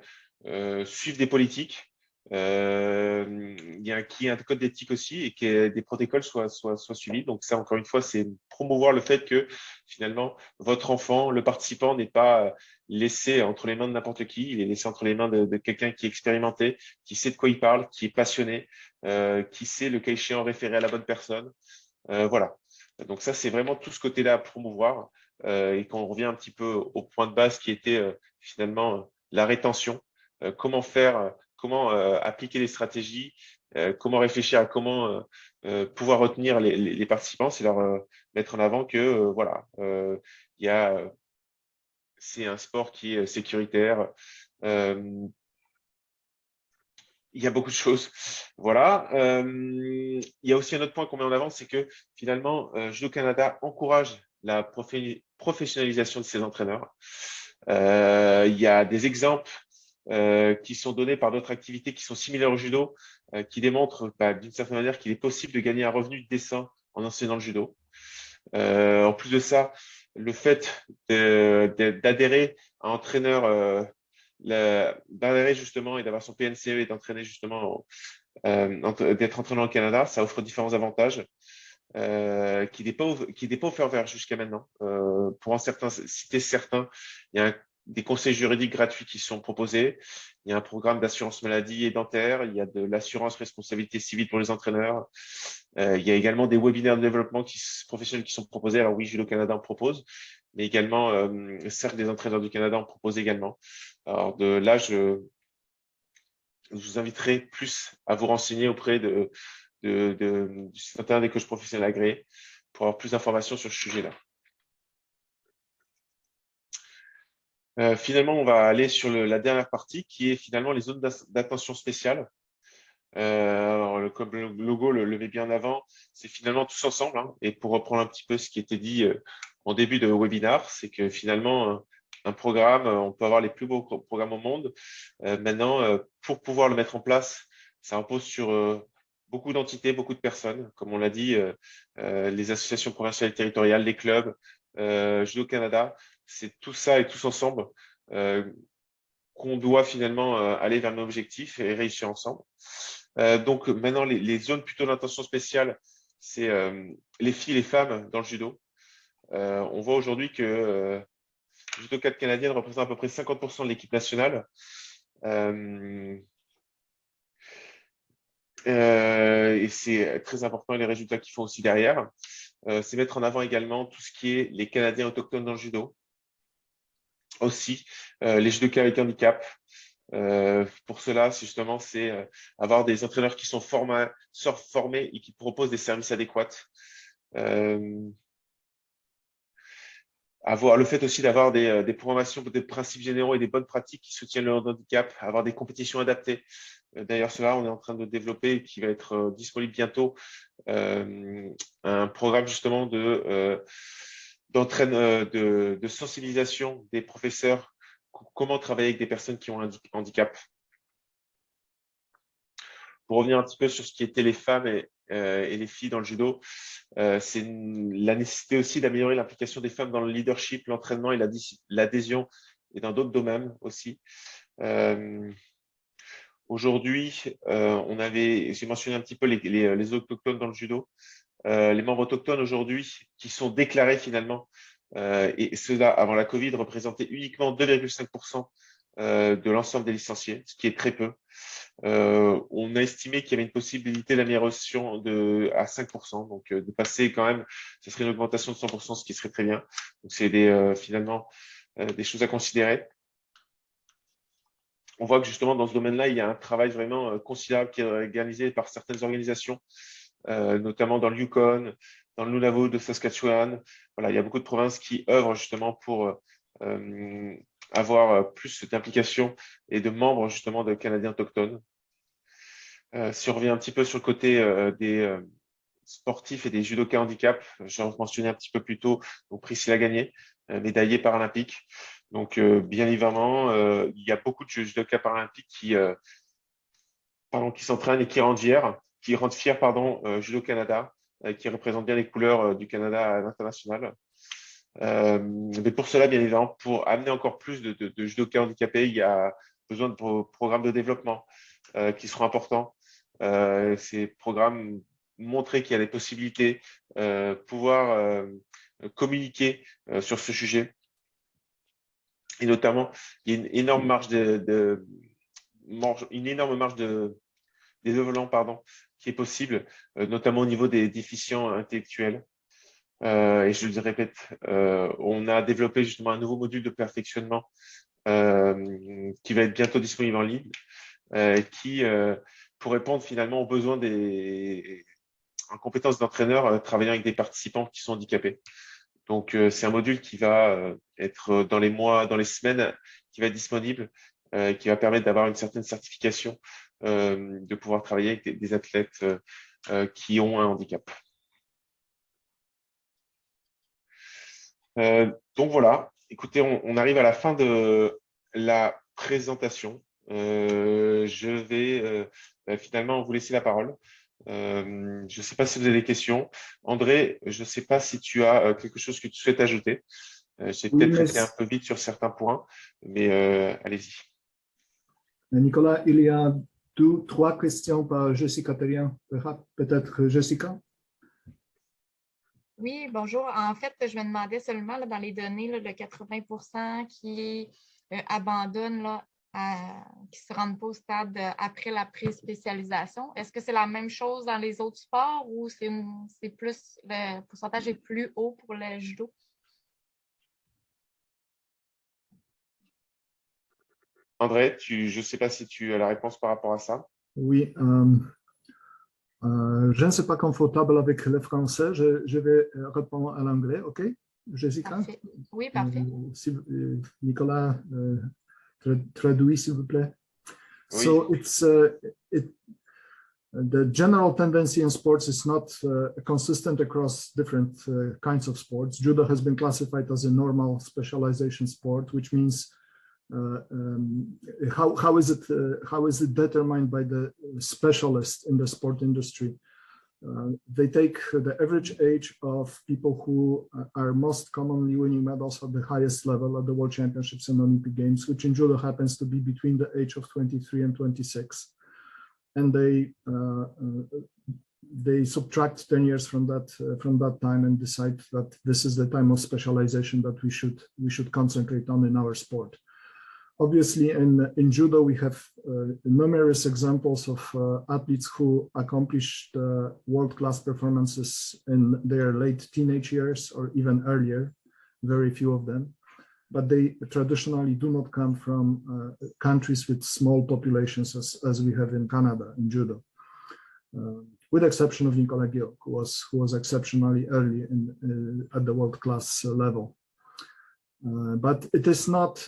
suivent des politiques. Il y a un code d'éthique aussi et que des protocoles soient suivis. Donc ça, encore une fois, c'est promouvoir le fait que finalement, votre enfant, le participant n'est pas laissé entre les mains de n'importe qui, il est laissé entre les mains de quelqu'un qui est expérimenté, qui sait de quoi il parle, qui est passionné, qui sait le cas échéant référer à la bonne personne. Voilà. Donc ça, c'est vraiment tout ce côté-là à promouvoir. Et quand on revient un petit peu au point de base qui était finalement la rétention, comment faire, comment appliquer les stratégies, comment réfléchir à comment pouvoir retenir les participants, c'est leur mettre en avant que voilà, il y a, c'est un sport qui est sécuritaire. Euh, il y a beaucoup de choses. Voilà. Il y a aussi un autre point qu'on met en avant, c'est que finalement, Judo Canada encourage la professionnalisation de ses entraîneurs. Il y a des exemples qui sont donnés par d'autres activités qui sont similaires au judo, qui démontrent d'une certaine manière qu'il est possible de gagner un revenu décent en enseignant le judo. En plus de ça, le fait d'adhérer à un entraîneur, d'adhérer justement et d'avoir son PNCE et d'entraîner justement, d'être entraîneur au Canada, ça offre différents avantages qui n'est pas offert vers jusqu'à maintenant. Pour en citer certains, il y a des conseils juridiques gratuits qui sont proposés. Il y a un programme d'assurance maladie et dentaire. Il y a de l'assurance responsabilité civile pour les entraîneurs. Il y a également des webinaires de développement professionnels qui sont proposés. Alors oui, Judo Canada en propose, mais également Cercle des entraîneurs du Canada en propose également. Alors de là, je vous inviterai plus à vous renseigner auprès du site internet des coachs professionnels agréés pour avoir plus d'informations sur ce sujet-là. Finalement, on va aller sur la dernière partie qui est finalement les zones d'attention spéciale. Alors, comme le logo le met bien en avant, c'est finalement tous ensemble. Hein. Et pour reprendre un petit peu ce qui était dit en début de webinaire, c'est que finalement, un programme, on peut avoir les plus beaux programmes au monde. Maintenant, pour pouvoir le mettre en place, ça repose sur beaucoup d'entités, beaucoup de personnes. Comme on l'a dit, les associations provinciales et territoriales, les clubs, Judo Canada, c'est tout ça et tous ensemble qu'on doit finalement aller vers nos objectifs et réussir ensemble. Donc maintenant, les zones plutôt d'intention spéciale, c'est les filles et les femmes dans le judo. On voit aujourd'hui que le judo 4 canadienne représente à peu près 50% de l'équipe nationale. Et c'est très important les résultats qu'ils font aussi derrière. C'est mettre en avant également tout ce qui est les Canadiens autochtones dans le judo. Aussi, les judokas avec handicap. Pour cela, justement, c'est avoir des entraîneurs qui sont formés et qui proposent des services adéquats. Avoir le fait aussi d'avoir des programmations, des principes généraux et des bonnes pratiques qui soutiennent le handicap, avoir des compétitions adaptées. D'ailleurs, cela, on est en train de développer, qui va être disponible bientôt, un programme justement de sensibilisation des professeurs, comment travailler avec des personnes qui ont un handicap. Pour revenir un petit peu sur ce qui était les femmes et les filles dans le judo, c'est la nécessité aussi d'améliorer l'implication des femmes dans le leadership, l'entraînement et l'adhésion, et dans d'autres domaines aussi. Aujourd'hui, j'ai mentionné un petit peu les autochtones dans le judo. Les membres autochtones aujourd'hui qui sont déclarés finalement, et ceux-là avant la Covid représentaient uniquement 2,5% de l'ensemble des licenciés, ce qui est très peu. On a estimé qu'il y avait une possibilité d'amélioration à 5%, donc de passer quand même, ce serait une augmentation de 100%, ce qui serait très bien. Donc c'est finalement des choses à considérer. On voit que justement dans ce domaine-là, il y a un travail vraiment considérable qui est organisé par certaines organisations, notamment dans le Yukon, dans le Nunavut de Saskatchewan. Voilà, il y a beaucoup de provinces qui œuvrent justement pour avoir plus d'implication et de membres justement de Canadiens autochtones. Si on revient un petit peu sur le côté des sportifs et des judokas handicap, j'ai mentionné un petit peu plus tôt, donc Priscilla Gagné, médaillée paralympique. Donc, bien évidemment, il y a beaucoup de judokas paralympiques qui s'entraînent et qui rendent fiers, Judo Canada, qui représentent bien les couleurs du Canada à l'international. Mais pour cela, bien évidemment, pour amener encore plus de judokas handicapés, il y a besoin de programmes de développement qui seront importants. Ces programmes montrer qu'il y a des possibilités, pouvoir communiquer sur ce sujet. Et notamment, il y a une énorme marge de développement qui est possible, notamment au niveau des déficients intellectuels. Et je le répète, on a développé justement un nouveau module de perfectionnement qui va être bientôt disponible en ligne, pour répondre finalement aux besoins en compétences d'entraîneur travaillant avec des participants qui sont handicapés. Donc, c'est un module qui va être dans les semaines, qui va être disponible, qui va permettre d'avoir une certaine certification, de pouvoir travailler avec des athlètes qui ont un handicap. Donc voilà, écoutez, on arrive à la fin de la présentation. Je vais finalement vous laisser la parole. Je ne sais pas si vous avez des questions. André, je ne sais pas si tu as quelque chose que tu souhaites ajouter. J'ai peut-être été un peu vite sur certains points, mais allez-y. Nicolas, il y a 2-3 questions par Jessica Terrien. Peut-être Jessica? Oui, bonjour. En fait, je me demandais seulement dans les données, le 80% qui abandonnent, qui ne se rendent pas au stade après la pré-spécialisation. Est-ce que c'est la même chose dans les autres sports ou c'est plus, le pourcentage est plus haut pour le judo? André, je ne sais pas si tu as la réponse par rapport à ça. Oui. Je ne suis pas confortable avec le français. Je vais répondre à l'anglais, OK, Jessica? Parfait. Oui, parfait. Nicolas, traduit, s'il vous plaît. Oui. So the general tendency in sports is not consistent across different kinds of sports. Judo has been classified as a normal specialization sport, which means how is it determined by the specialists in the sport industry? They take the average age of people who are most commonly winning medals at the highest level at the World Championships and Olympic Games, which in judo happens to be between the age of 23 and 26. And they subtract 10 years from that time and decide that this is the time of specialization that we should concentrate on in our sport. Obviously, in judo, we have numerous examples of athletes who accomplished world-class performances in their late teenage years or even earlier, very few of them. But they traditionally do not come from countries with small populations as we have in Canada, in judo, with the exception of Nicolas Gill, who was exceptionally early at the world-class level. But it is not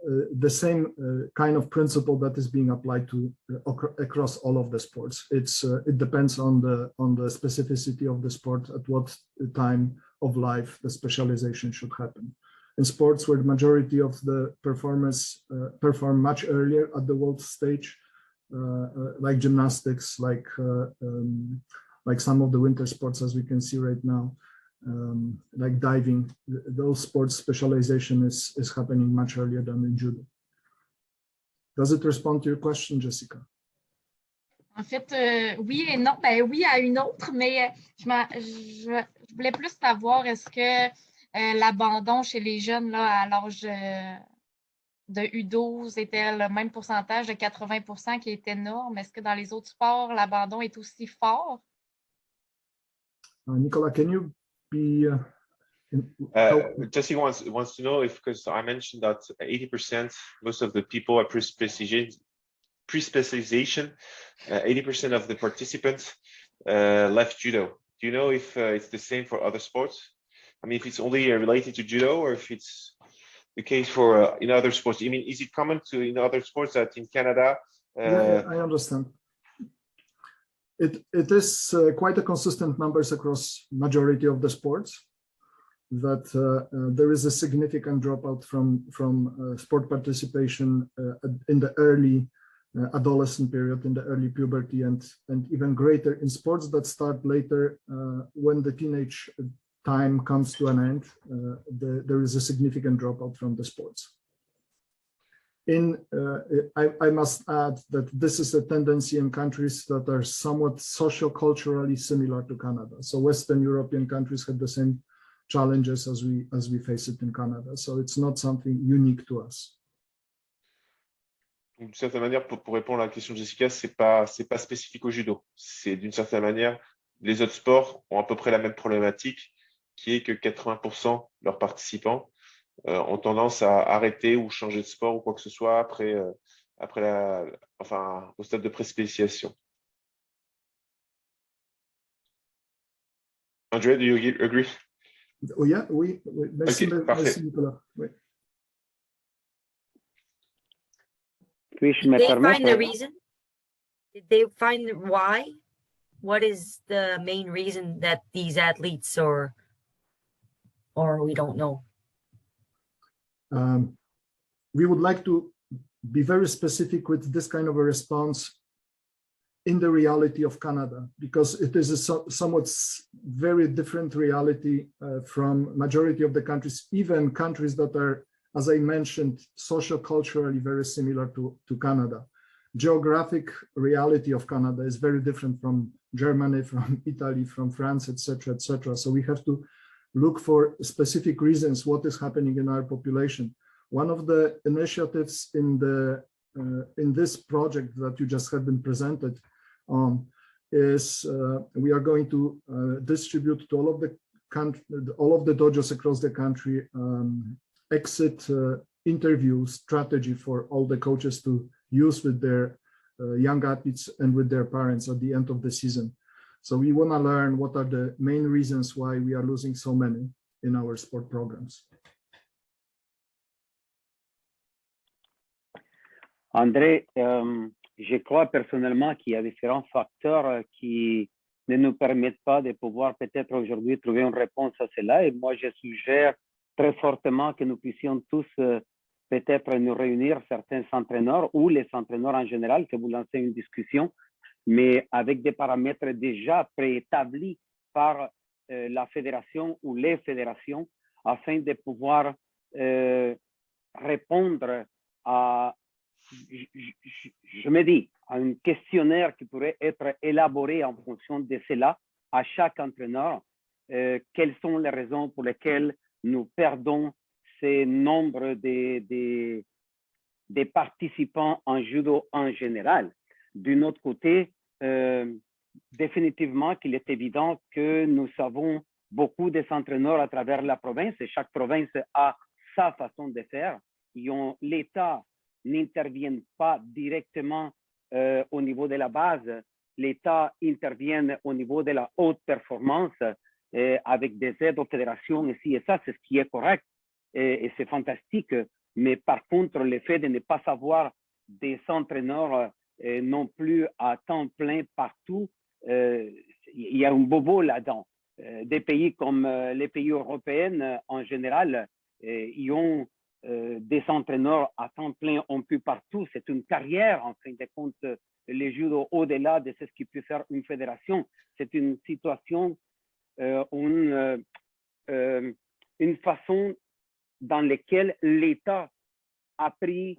the same kind of principle that is being applied to across all of the sports. It depends on the specificity of the sport, at what time of life the specialization should happen. In sports where the majority of the performers perform much earlier at the world stage, like gymnastics, like some of the winter sports, as we can see right now, like diving, those sports specialization is happening much earlier than in judo. Does it respond to your question, Jessica? En fait, oui et non. Ben oui à une autre, mais je voulais plus savoir, est-ce que l'abandon chez les jeunes là, à l'âge de U12 était le même pourcentage de 80% qui est énorme? Est-ce que dans les autres sports, l'abandon est aussi fort? Nicolas, can you be... Jesse wants to know if, because I mentioned that 80%, most of the people are pre-specialization, 80% of the participants left judo. Do you know if it's the same for other sports? I mean, if it's only related to judo, or if it's the case for in other sports. I mean, is it common to in other sports that in Canada? Yeah, I understand. It is quite a consistent numbers across majority of the sports, that there is a significant dropout from sport participation in the early adolescent period, in the early puberty, and even greater in sports that start later. When the teenage time comes to an end, there is a significant dropout from the sports. I must add that this is a tendency in countries that are somewhat socio-culturally similar to Canada. So Western European countries have the same challenges as we face it in Canada. So it's not something unique to us. D'une certaine manière, pour répondre à la question de Jessica, c'est pas spécifique au judo. C'est d'une certaine manière, les autres sports ont à peu près la même problématique, qui est que 80% de leurs participants ont tendance à arrêter ou changer de sport ou quoi que ce soit après au stade de pré-spécialisation. André, do you agree? Oh yeah, oui. Merci, Okay, merci Nicolas. Oui. Did they find the reason? Did they find why? What is the main reason that these athletes or we don't know? We would like to be very specific with this kind of a response in the reality of Canada, because it is a somewhat very different reality from majority of the countries, even countries that are, as I mentioned, socio-culturally very similar to Canada. Geographic reality of Canada is very different from Germany, from Italy, from France, etc., etc. So we have to look for specific reasons what is happening in our population. One of the initiatives in this project that you just have been presented on is we are going to distribute to all of the dojos across the country exit interview strategy for all the coaches to use with their young athletes and with their parents at the end of the season. So we want to learn what are the main reasons why we are losing so many in our sport programs. André, je crois personnellement qu'il y a différents facteurs qui ne nous permettent pas de pouvoir peut-être aujourd'hui trouver une réponse à cela. Et moi, je suggère très fortement que nous puissions tous peut-être nous réunir, certains entraîneurs ou les entraîneurs en général, que vous lancez une discussion, mais avec des paramètres déjà préétablis par la fédération ou les fédérations, afin de pouvoir répondre à, je me dis, à un questionnaire qui pourrait être élaboré en fonction de cela à chaque entraîneur. Quelles sont les raisons pour lesquelles nous perdons ces nombres des participants en judo en général? D'un autre côté, définitivement qu'il est évident que nous savons beaucoup des entraîneurs à travers la province et chaque province a sa façon de faire. L'État n'intervient pas directement au niveau de la base. L'État intervient au niveau de la haute performance avec des aides aux fédérations ici et ça, c'est ce qui est correct et c'est fantastique. Mais par contre, le fait de ne pas savoir des entraîneurs non plus à temps plein partout, il y a un bobo là-dedans. Des pays comme les pays européens en général, ils ont des entraîneurs à temps plein un peu partout. C'est une carrière, en fin de compte, les judo au-delà de ce qui peut faire une fédération. C'est une situation, une façon dans laquelle l'État a pris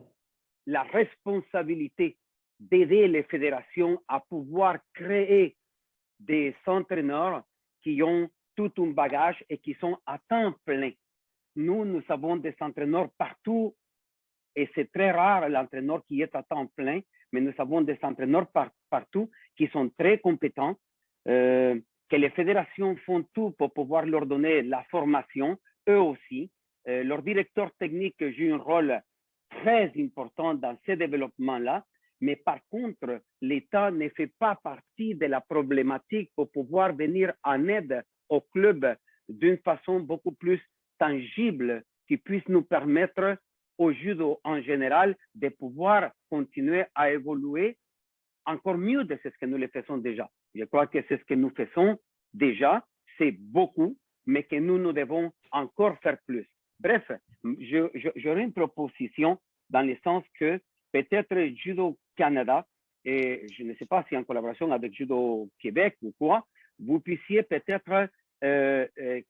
la responsabilité d'aider les fédérations à pouvoir créer des entraîneurs qui ont tout un bagage et qui sont à temps plein. Nous avons des entraîneurs partout et c'est très rare l'entraîneur qui est à temps plein, mais nous avons des entraîneurs partout qui sont très compétents, que les fédérations font tout pour pouvoir leur donner la formation, eux aussi. Leur directeur technique joue un rôle très important dans ce développement-là, mais par contre, l'État ne fait pas partie de la problématique pour pouvoir venir en aide au club d'une façon beaucoup plus tangible qui puisse nous permettre au judo en général de pouvoir continuer à évoluer encore mieux de ce que nous le faisons déjà. Je crois que c'est ce que nous faisons déjà, c'est beaucoup, mais que nous devons encore faire plus. Bref, j'aurais une proposition dans le sens que peut-être Judo Canada, et je ne sais pas si en collaboration avec Judo Québec ou quoi, vous puissiez peut-être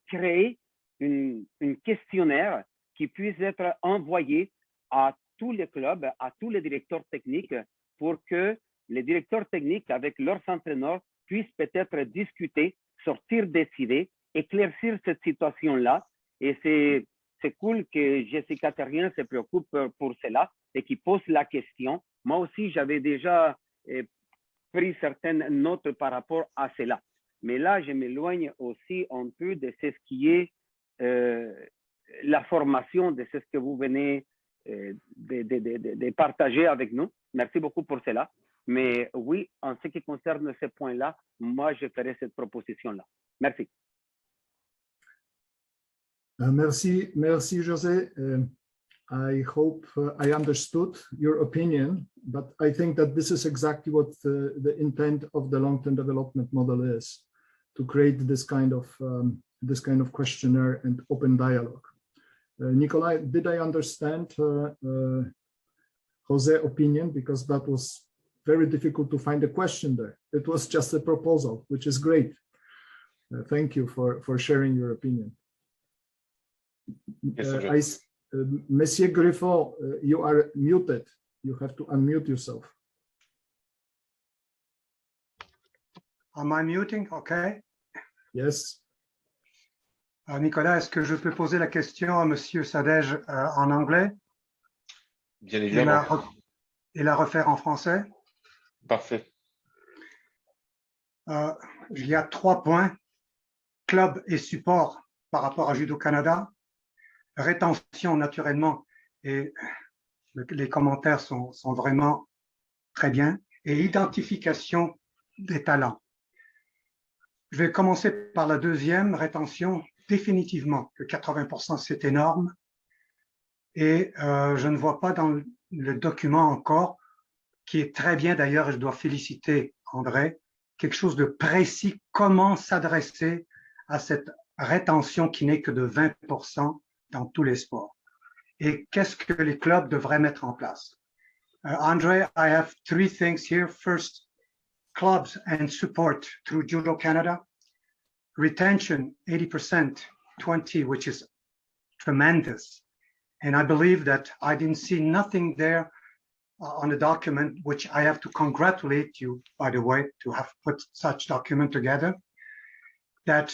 créer un questionnaire qui puisse être envoyé à tous les clubs, à tous les directeurs techniques, pour que les directeurs techniques, avec leurs entraîneurs, puissent peut-être discuter, sortir des idées, éclaircir cette situation-là. Et c'est cool que Jessica Terrien se préoccupe pour cela et qui pose la question. Moi aussi, j'avais déjà pris certaines notes par rapport à cela. Mais là, je m'éloigne aussi un peu de ce qui est la formation, de ce que vous venez de partager avec nous. Merci beaucoup pour cela. Mais oui, en ce qui concerne ces points-là, moi, je ferai cette proposition-là. Merci. Merci, José. I hope I understood your opinion, but I think that this is exactly what the intent of the long-term development model is, to create this kind of questionnaire and open dialogue. Nikolai, did I understand Jose's opinion? Because that was very difficult to find a question there. It was just a proposal, which is great. Thank you for sharing your opinion. Yes, Monsieur Griffon, you are muted. You have to unmute yourself. Am I muting? OK. Yes. Nicolas, est-ce que je peux poser la question à Monsieur Sadej en anglais? Bien évidemment. Et la refaire en français? Parfait. Il y a 3 points, club et support par rapport à Judo Canada, rétention naturellement, et les commentaires sont vraiment très bien, et identification des talents. Je vais commencer par la deuxième, rétention. Définitivement que 80%, c'est énorme, et je ne vois pas dans le document encore, qui est très bien d'ailleurs, et je dois féliciter André, quelque chose de précis, comment s'adresser à cette rétention qui n'est que de 20% dans tous les sports. Et qu'est-ce que les clubs devraient mettre en place? André, I have 3 things here. First, clubs and support through Judo Canada. Retention, 80%, 20%, which is tremendous. And I believe that I didn't see nothing there on the document, which I have to congratulate you, by the way, to have put such document together, that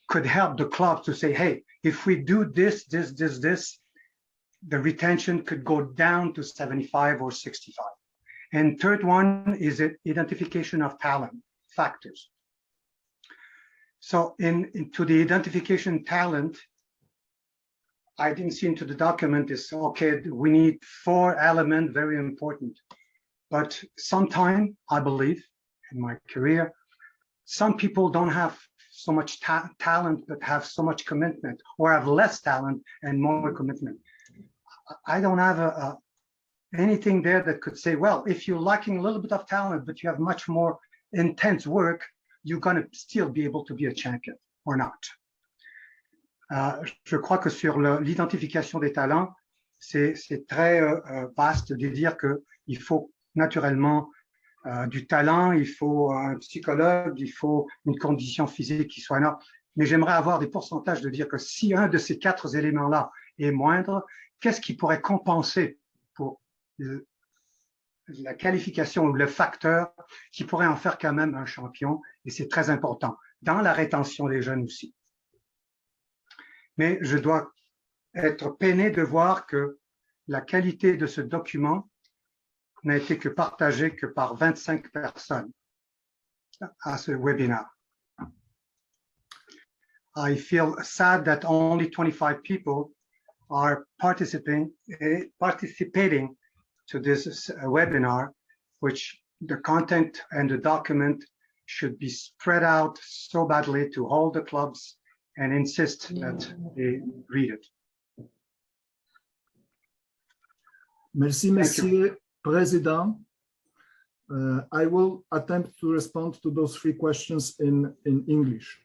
could help the club to say, hey, if we do this, the retention could go down to 75 or 65. And third one is identification of talent factors. So into the identification talent, I didn't see into the document is, okay, we need 4 elements, very important. But sometime, I believe, in my career, some people don't have so much talent, but have so much commitment, or have less talent and more commitment. I don't have anything there that could say, well, if you're lacking a little bit of talent, but you have much more intense work, you're going to still be able to be a champion or not. Je crois que sur l'identification des talents, c'est très vaste de dire qu'il faut naturellement du talent, il faut un psychologue, il faut une condition physique qui soit énorme. Mais j'aimerais avoir des pourcentages de dire que si un de ces 4 éléments-là est moindre, qu'est-ce qui pourrait compenser pour la qualification ou le facteur qui pourrait en faire quand même un champion? Et c'est très important dans la rétention des jeunes aussi. Mais je dois être peiné de voir que la qualité de ce document n'a été que partagée que par 25 personnes à ce webinaire. I feel sad that only 25 people are participating to this webinar, which the content and the document should be spread out so badly to all the clubs and insist that they read it. Merci, Monsieur President. I will attempt to respond to those 3 questions in English.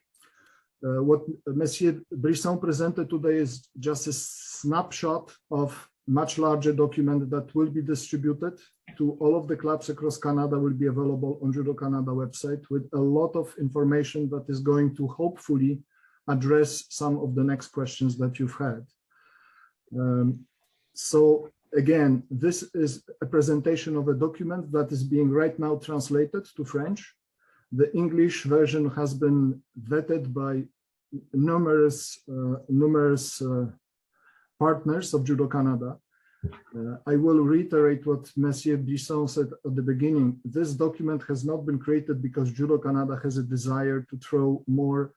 What Monsieur Brisson presented today is just a snapshot of much larger document that will be distributed to all of the clubs across Canada, will be available on Judo Canada website with a lot of information that is going to hopefully address some of the next questions that you've had. So again, this is a presentation of a document that is being right now translated to French. The English version has been vetted by numerous partners of Judo Canada. I will reiterate what Monsieur Bisson said at the beginning. This document has not been created because Judo Canada has a desire to throw more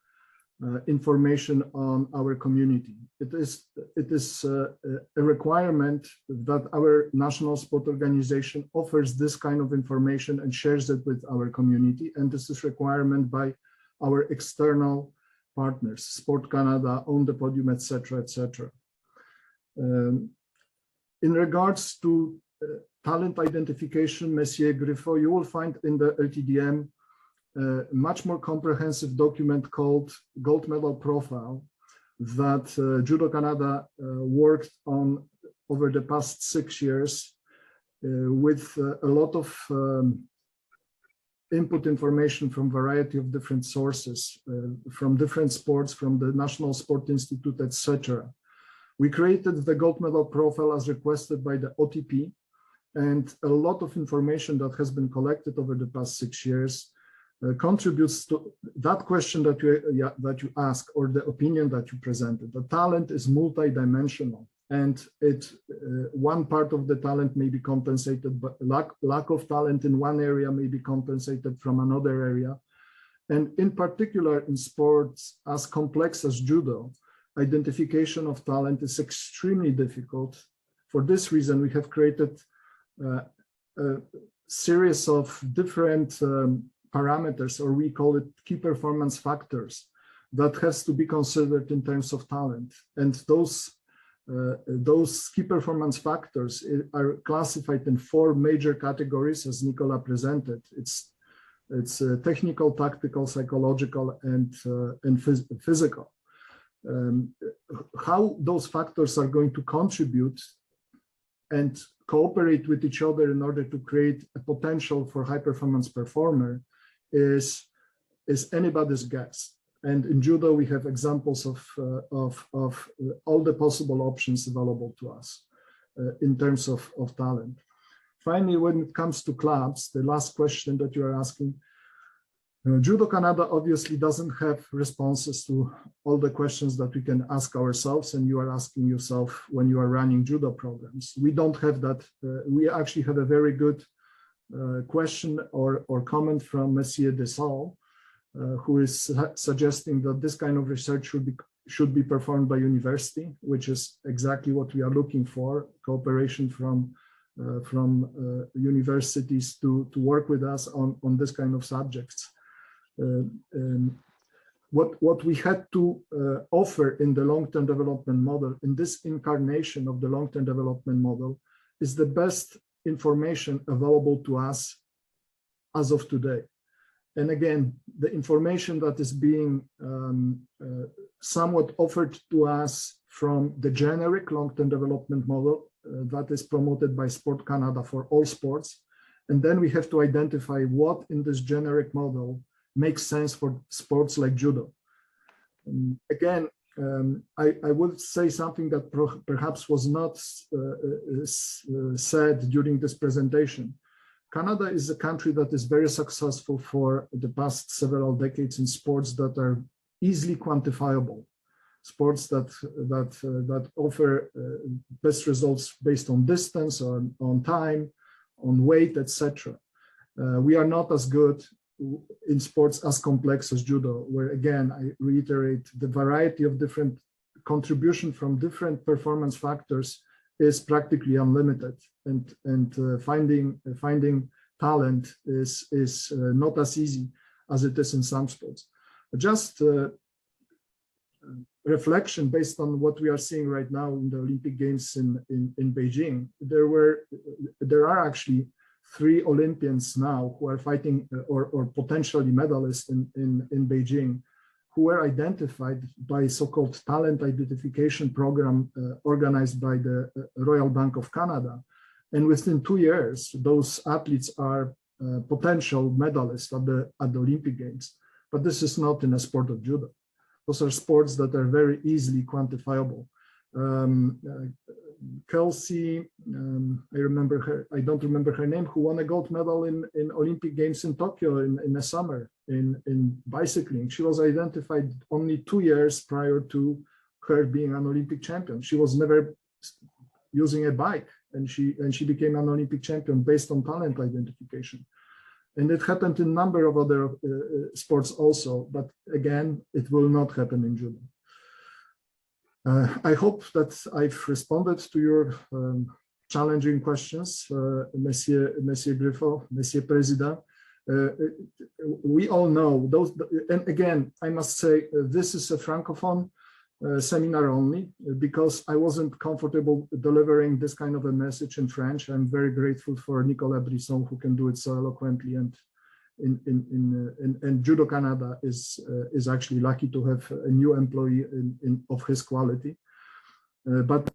information on our community. It is a requirement that our national sport organization offers this kind of information and shares it with our community. And this is requirement by our external partners, Sport Canada, On the Podium, etc., etc. In regards to talent identification, Monsieur Griffo, you will find in the LTDM much more comprehensive document called Gold Medal Profile that Judo Canada worked on over the past 6 years with a lot of input information from a variety of different sources, from different sports, from the National Sport Institute, etc. We created the Gold Medal Profile as requested by the OTP, and a lot of information that has been collected over the past 6 years contributes to that question that you ask, or the opinion that you presented. The talent is multidimensional, and one part of the talent may be compensated, but lack of talent in one area may be compensated from another area. And in particular, in sports as complex as judo, identification of talent is extremely difficult. For this reason, we have created a series of different parameters, or we call it key performance factors, that has to be considered in terms of talent. And those key performance factors are classified in 4 major categories, as Nicola presented. It's technical, tactical, psychological, and physical. How those factors are going to contribute and cooperate with each other in order to create a potential for high performance performer is anybody's guess. And in judo, we have examples of all the possible options available to us in terms of talent. Finally, when it comes to clubs, the last question that you are asking, Judo Canada obviously doesn't have responses to all the questions that we can ask ourselves and you are asking yourself when you are running judo programs. We don't have that. We actually have a very good question or comment from Monsieur Desal, who is suggesting that this kind of research should be performed by university, which is exactly what we are looking for, cooperation from universities to work with us on this kind of subjects. what we had to offer in the long-term development model, in this incarnation of the long-term development model, is the best information available to us as of today. And again, the information that is being somewhat offered to us from the generic long-term development model that is promoted by Sport Canada for all sports. And then we have to identify what in this generic model makes sense for sports like judo. Again, I would say something that perhaps was not said during this presentation. Canada is a country that is very successful for the past several decades in sports that are easily quantifiable, sports that offer best results based on distance, on time, on weight, etc. We are not as good in sports as complex as judo, where again, I reiterate, the variety of different contribution from different performance factors is practically unlimited, and finding talent is not as easy as it is in some sports. Just reflection based on what we are seeing right now in the Olympic Games in Beijing. There are actually 3 Olympians now who are fighting or potentially medalists in Beijing, who were identified by so-called talent identification program organized by the Royal Bank of Canada. And within 2 years, those athletes are potential medalists at the Olympic Games. But this is not in a sport of judo. Those are sports that are very easily quantifiable. Kelsey, I remember her, I don't remember her name, who won a gold medal in Olympic Games in Tokyo in the summer in bicycling. She was identified only 2 years prior to her being an Olympic champion. She was never using a bike, and she became an Olympic champion based on talent identification. And it happened in a number of other sports also, but again, it will not happen in judo. I hope that I've responded to your challenging questions, Monsieur Griffo, Monsieur President. We all know those, and again, I must say this is a Francophone seminar only, because I wasn't comfortable delivering this kind of a message in French. I'm very grateful for Nicolas Brisson, who can do it so eloquently, and Judo Canada is actually lucky to have a new employee of his quality. But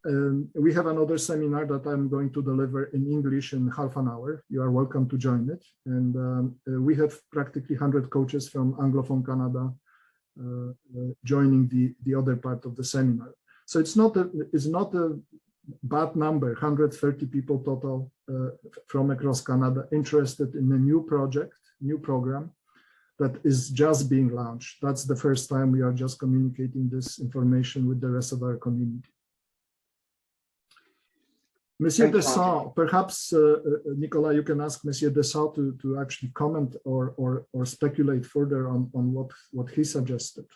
we have another seminar that I'm going to deliver in English in half an hour. You are welcome to join it. And we have practically 100 coaches from Anglophone Canada joining the other part of the seminar. So it's not a bad number, 130 people total from across Canada interested in a new project, new program that is just being launched. That's the first time we are just communicating this information with the rest of our community. Monsieur Dessau, perhaps, Nicolas, you can ask Monsieur Dessau to actually comment or speculate further on what he suggested.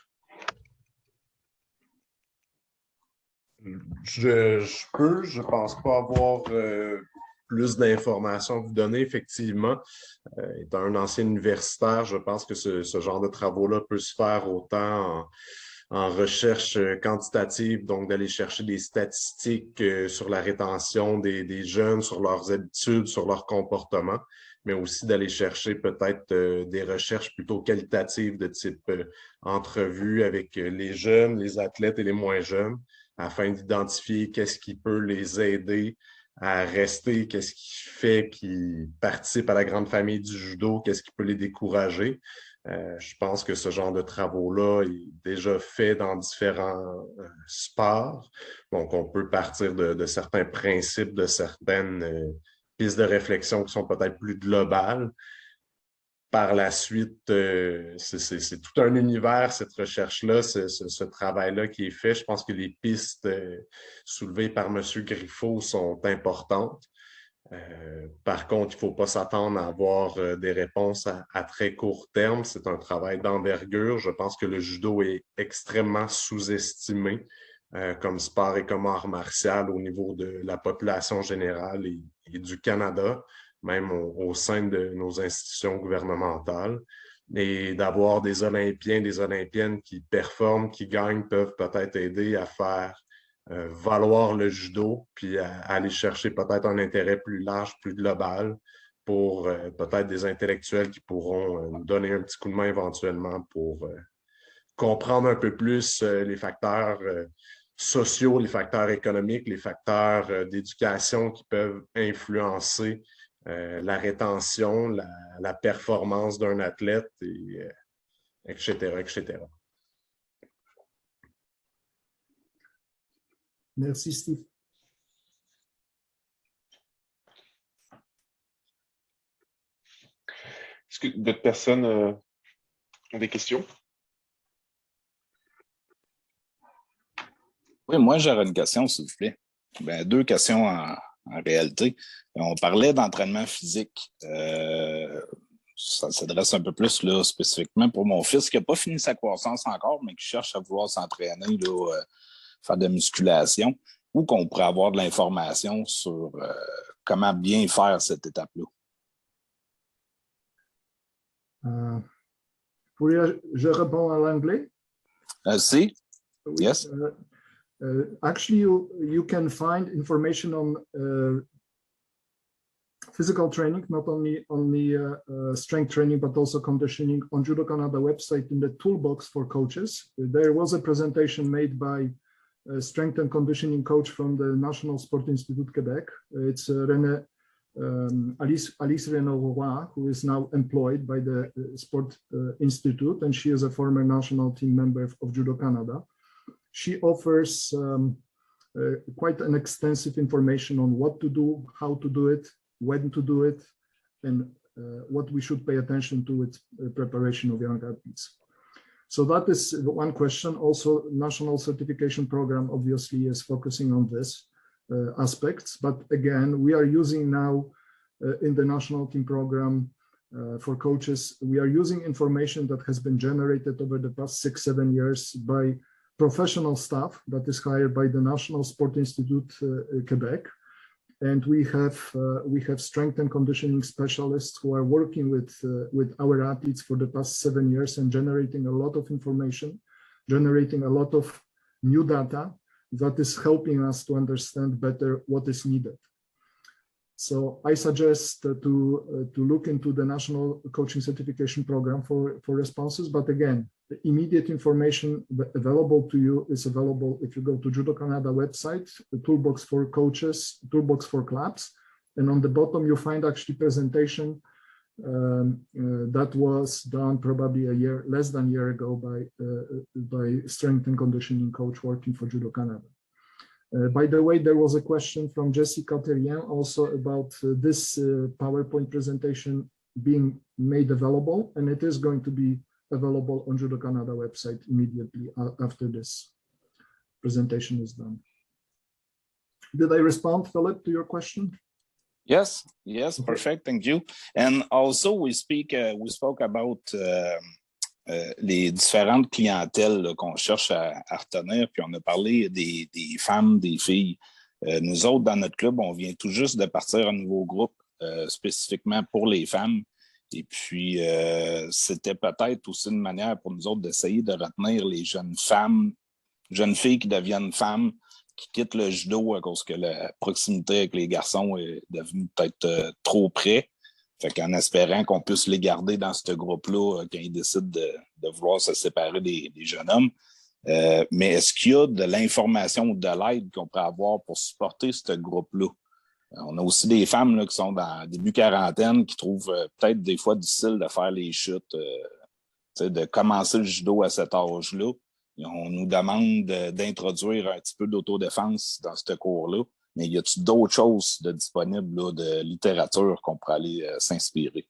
Je pense pas avoir plus d'informations à vous donner, effectivement. Étant un ancien universitaire, je pense que ce genre de travaux-là peut se faire autant en recherche quantitative, donc d'aller chercher des statistiques sur la rétention des jeunes, sur leurs habitudes, sur leur comportement, mais aussi d'aller chercher peut-être des recherches plutôt qualitatives de type entrevue avec les jeunes, les athlètes et les moins jeunes, afin d'identifier qu'est-ce qui peut les aider à rester, qu'est-ce qui fait qu'ils participent à la grande famille du judo, qu'est-ce qui peut les décourager. Je pense que ce genre de travaux-là est déjà fait dans différents sports. Donc, on peut partir de certains principes, de certaines pistes de réflexion qui sont peut-être plus globales. Par la suite, c'est tout un univers, cette recherche-là, ce travail-là qui est fait. Je pense que les pistes soulevées par M. Griffo sont importantes. Par contre, il ne faut pas s'attendre à avoir des réponses à très court terme. C'est un travail d'envergure. Je pense que le judo est extrêmement sous-estimé comme sport et comme art martial au niveau de la population générale et du Canada, même au sein de nos institutions gouvernementales. Et d'avoir des Olympiens, des Olympiennes qui performent, qui gagnent, peuvent peut-être aider à faire valoir le judo, puis à aller chercher peut-être un intérêt plus large, plus global, pour peut-être des intellectuels qui pourront nous donner un petit coup de main éventuellement pour comprendre un peu plus les facteurs sociaux, les facteurs économiques, les facteurs d'éducation qui peuvent influencer la rétention, la performance d'un athlète, etc., etc. Merci, Steve. Est-ce que d'autres personnes ont des questions? Oui, moi, j'aurais une question, s'il vous plaît. Ben, deux questions en réalité. On parlait d'entraînement physique. Ça s'adresse un peu plus là, spécifiquement pour mon fils qui n'a pas fini sa croissance encore, mais qui cherche à vouloir s'entraîner, faire de musculation, ou qu'on pourrait avoir de l'information sur comment bien faire cette étape-là. Je réponds à l'anglais. Si? Oui. Yes. Actually, you can find information on physical training, not only strength training, but also conditioning on Judo Canada website in the toolbox for coaches. There was a presentation made by a strength and conditioning coach from the National Sport Institute Quebec. It's Alice Renaud-Roy, who is now employed by the Sport Institute, and she is a former national team member of Judo Canada. She offers quite an extensive information on what to do, how to do it, when to do it, and what we should pay attention to with preparation of young athletes. So that is one question. Also, National Certification Program obviously is focusing on this aspects, but again, we are using now in the National Team Program for coaches, we are using information that has been generated over the past 6-7 years by professional staff that is hired by the National Sport Institute Quebec. And we have strength and conditioning specialists who are working with our athletes for the past 7 years and generating a lot of information, generating a lot of new data that is helping us to understand better what is needed. So I suggest to look into the National Coaching Certification Program for responses. But again, the immediate information available to you is available if you go to Judo Canada website, the toolbox for coaches, toolbox for clubs, and on the bottom you find actually presentation that was done probably less than a year ago by strength and conditioning coach working for Judo Canada. By the way, there was a question from Jessica Terrien also about this PowerPoint presentation being made available, and it is going to be available on Judo Canada website immediately after this presentation is done. Did I respond, Philip, to your question? Yes, perfect, thank you. And also we spoke about les différentes clientèles qu'on cherche à retenir, puis on a parlé des femmes, des filles. Nous autres, dans notre club, on vient tout juste de partir un nouveau groupe spécifiquement pour les femmes. Et puis, c'était peut-être aussi une manière pour nous autres d'essayer de retenir les jeunes filles qui deviennent femmes, qui quittent le judo à cause que la proximité avec les garçons est devenue peut-être trop près. Fait qu'en espérant qu'on puisse les garder dans ce groupe-là quand ils décident de vouloir se séparer des jeunes hommes. Mais est-ce qu'il y a de l'information ou de l'aide qu'on pourrait avoir pour supporter ce groupe-là? On a aussi des femmes là, qui sont dans début quarantaine qui trouvent peut-être des fois difficile de faire les chutes, de commencer le judo à cet âge-là. On nous demande d'introduire un petit peu d'autodéfense dans ce cours-là. Mais y a-t-il d'autres choses disponibles là, de littérature qu'on pourrait aller s'inspirer?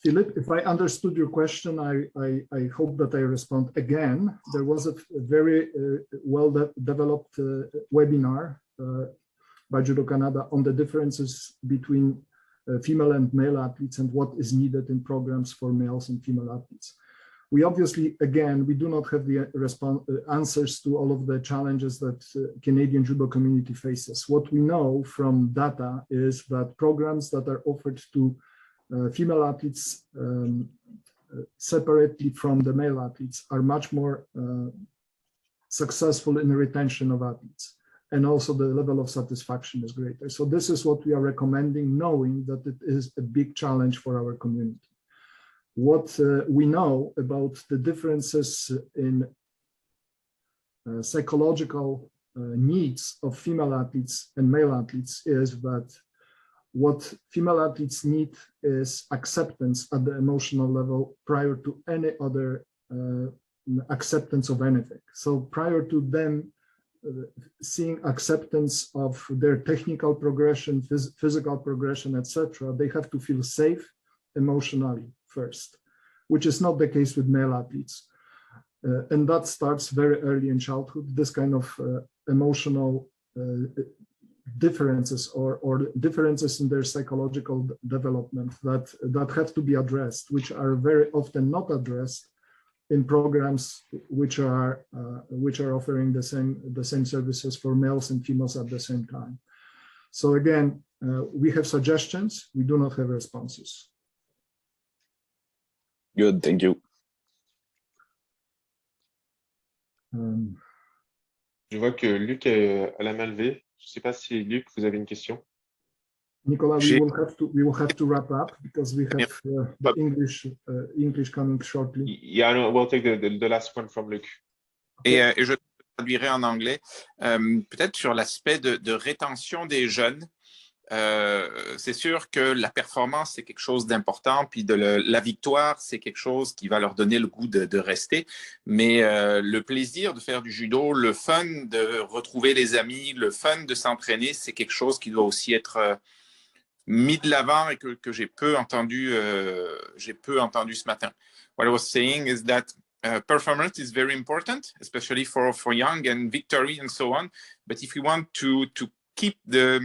Philip, if I understood your question, I hope that I respond again. There was a very well-developed webinar by Judo Canada on the differences between female and male athletes and what is needed in programs for males and female athletes. We obviously, again, we do not have the answers to all of the challenges that Canadian judo community faces. What we know from data is that programs that are offered to female athletes separately from the male athletes are much more successful in the retention of athletes. And also the level of satisfaction is greater. So this is what we are recommending, knowing that it is a big challenge for our community. What we know about the differences in psychological needs of female athletes and male athletes is that what female athletes need is acceptance at the emotional level prior to any other acceptance of anything. So prior to them seeing acceptance of their technical progression, physical progression, etc., they have to feel safe emotionally first, which is not the case with male athletes. And that starts very early in childhood, this kind of emotional differences or differences in their psychological development that have to be addressed, which are very often not addressed in programs which are offering the same services for males and females at the same time. So again, we have suggestions, we do not have responses. Good, thank you. Je vois que Luc a la main levée. Je ne sais pas si Luc, vous avez une question. Nicolas, we will have to wrap up because we have the English coming shortly. Yeah, no, we'll take the last one from Luc. Et je traduirai en anglais. Peut-être sur l'aspect de rétention des jeunes. C'est sûr que la performance, c'est quelque chose d'important, puis la victoire, c'est quelque chose qui va leur donner le goût de rester. Mais le plaisir de faire du judo, le fun de retrouver les amis, le fun de s'entraîner, c'est quelque chose qui doit aussi être mis de l'avant et que j'ai peu entendu ce matin. What I was saying is that performance is very important, especially for young and victory and so on. But if we want to keep the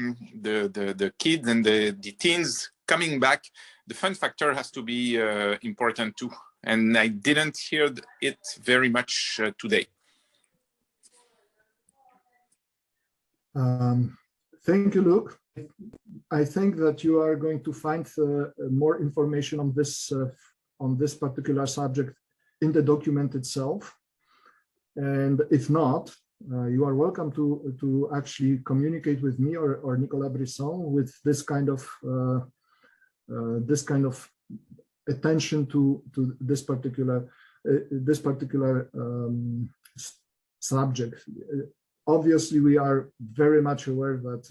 kids and the teens coming back, the fun factor has to be important too. And I didn't hear it very much today. Thank you, Luke. I think that you are going to find more information on this particular subject in the document itself. And if not, you are welcome to actually communicate with me or Nicolas Brisson with this kind of attention to this particular subject. Obviously, we are very much aware that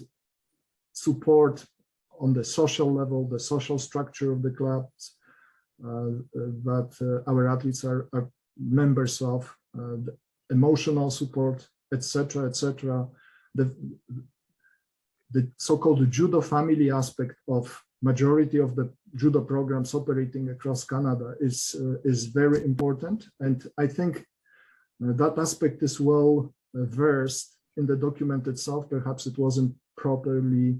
support on the social level, the social structure of the clubs that our athletes are members of, the emotional support, etc., etc. The so-called judo family aspect of majority of the judo programs operating across Canada is very important, and I think that aspect is well versed in the document itself. Perhaps it wasn't properly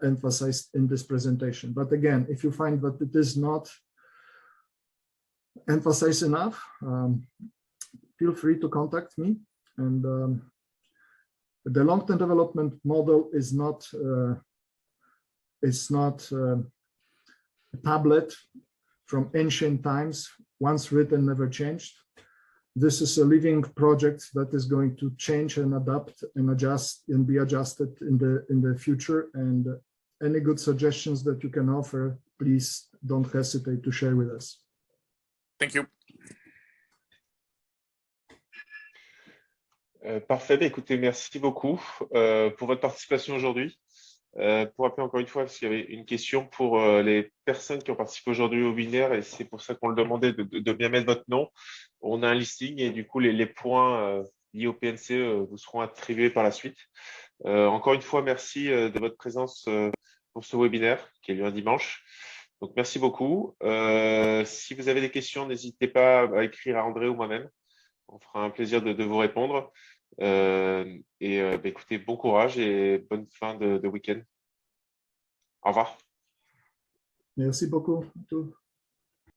emphasized in this presentation. But again, if you find that it is not emphasized enough, feel free to contact me. And the long-term development model is not a tablet from ancient times, once written, never changed. This is a living project that is going to change and adapt and adjust and be adjusted in the future. And any good suggestions that you can offer, please don't hesitate to share with us. Thank you. Parfait. Écoutez, merci beaucoup pour votre participation aujourd'hui. Pour rappeler encore une fois, parce qu'il y avait une question pour les personnes qui ont participé aujourd'hui au webinaire, et c'est pour ça qu'on le demandait de bien mettre votre nom. On a un listing et du coup, les points liés au PNCE vous seront attribués par la suite. Encore une fois, merci de votre présence pour ce webinaire qui a lieu un dimanche. Donc, merci beaucoup. Si vous avez des questions, n'hésitez pas à écrire à André ou moi-même. On fera un plaisir de vous répondre. Écoutez, bon courage et bonne fin de week-end. Au revoir. Merci beaucoup.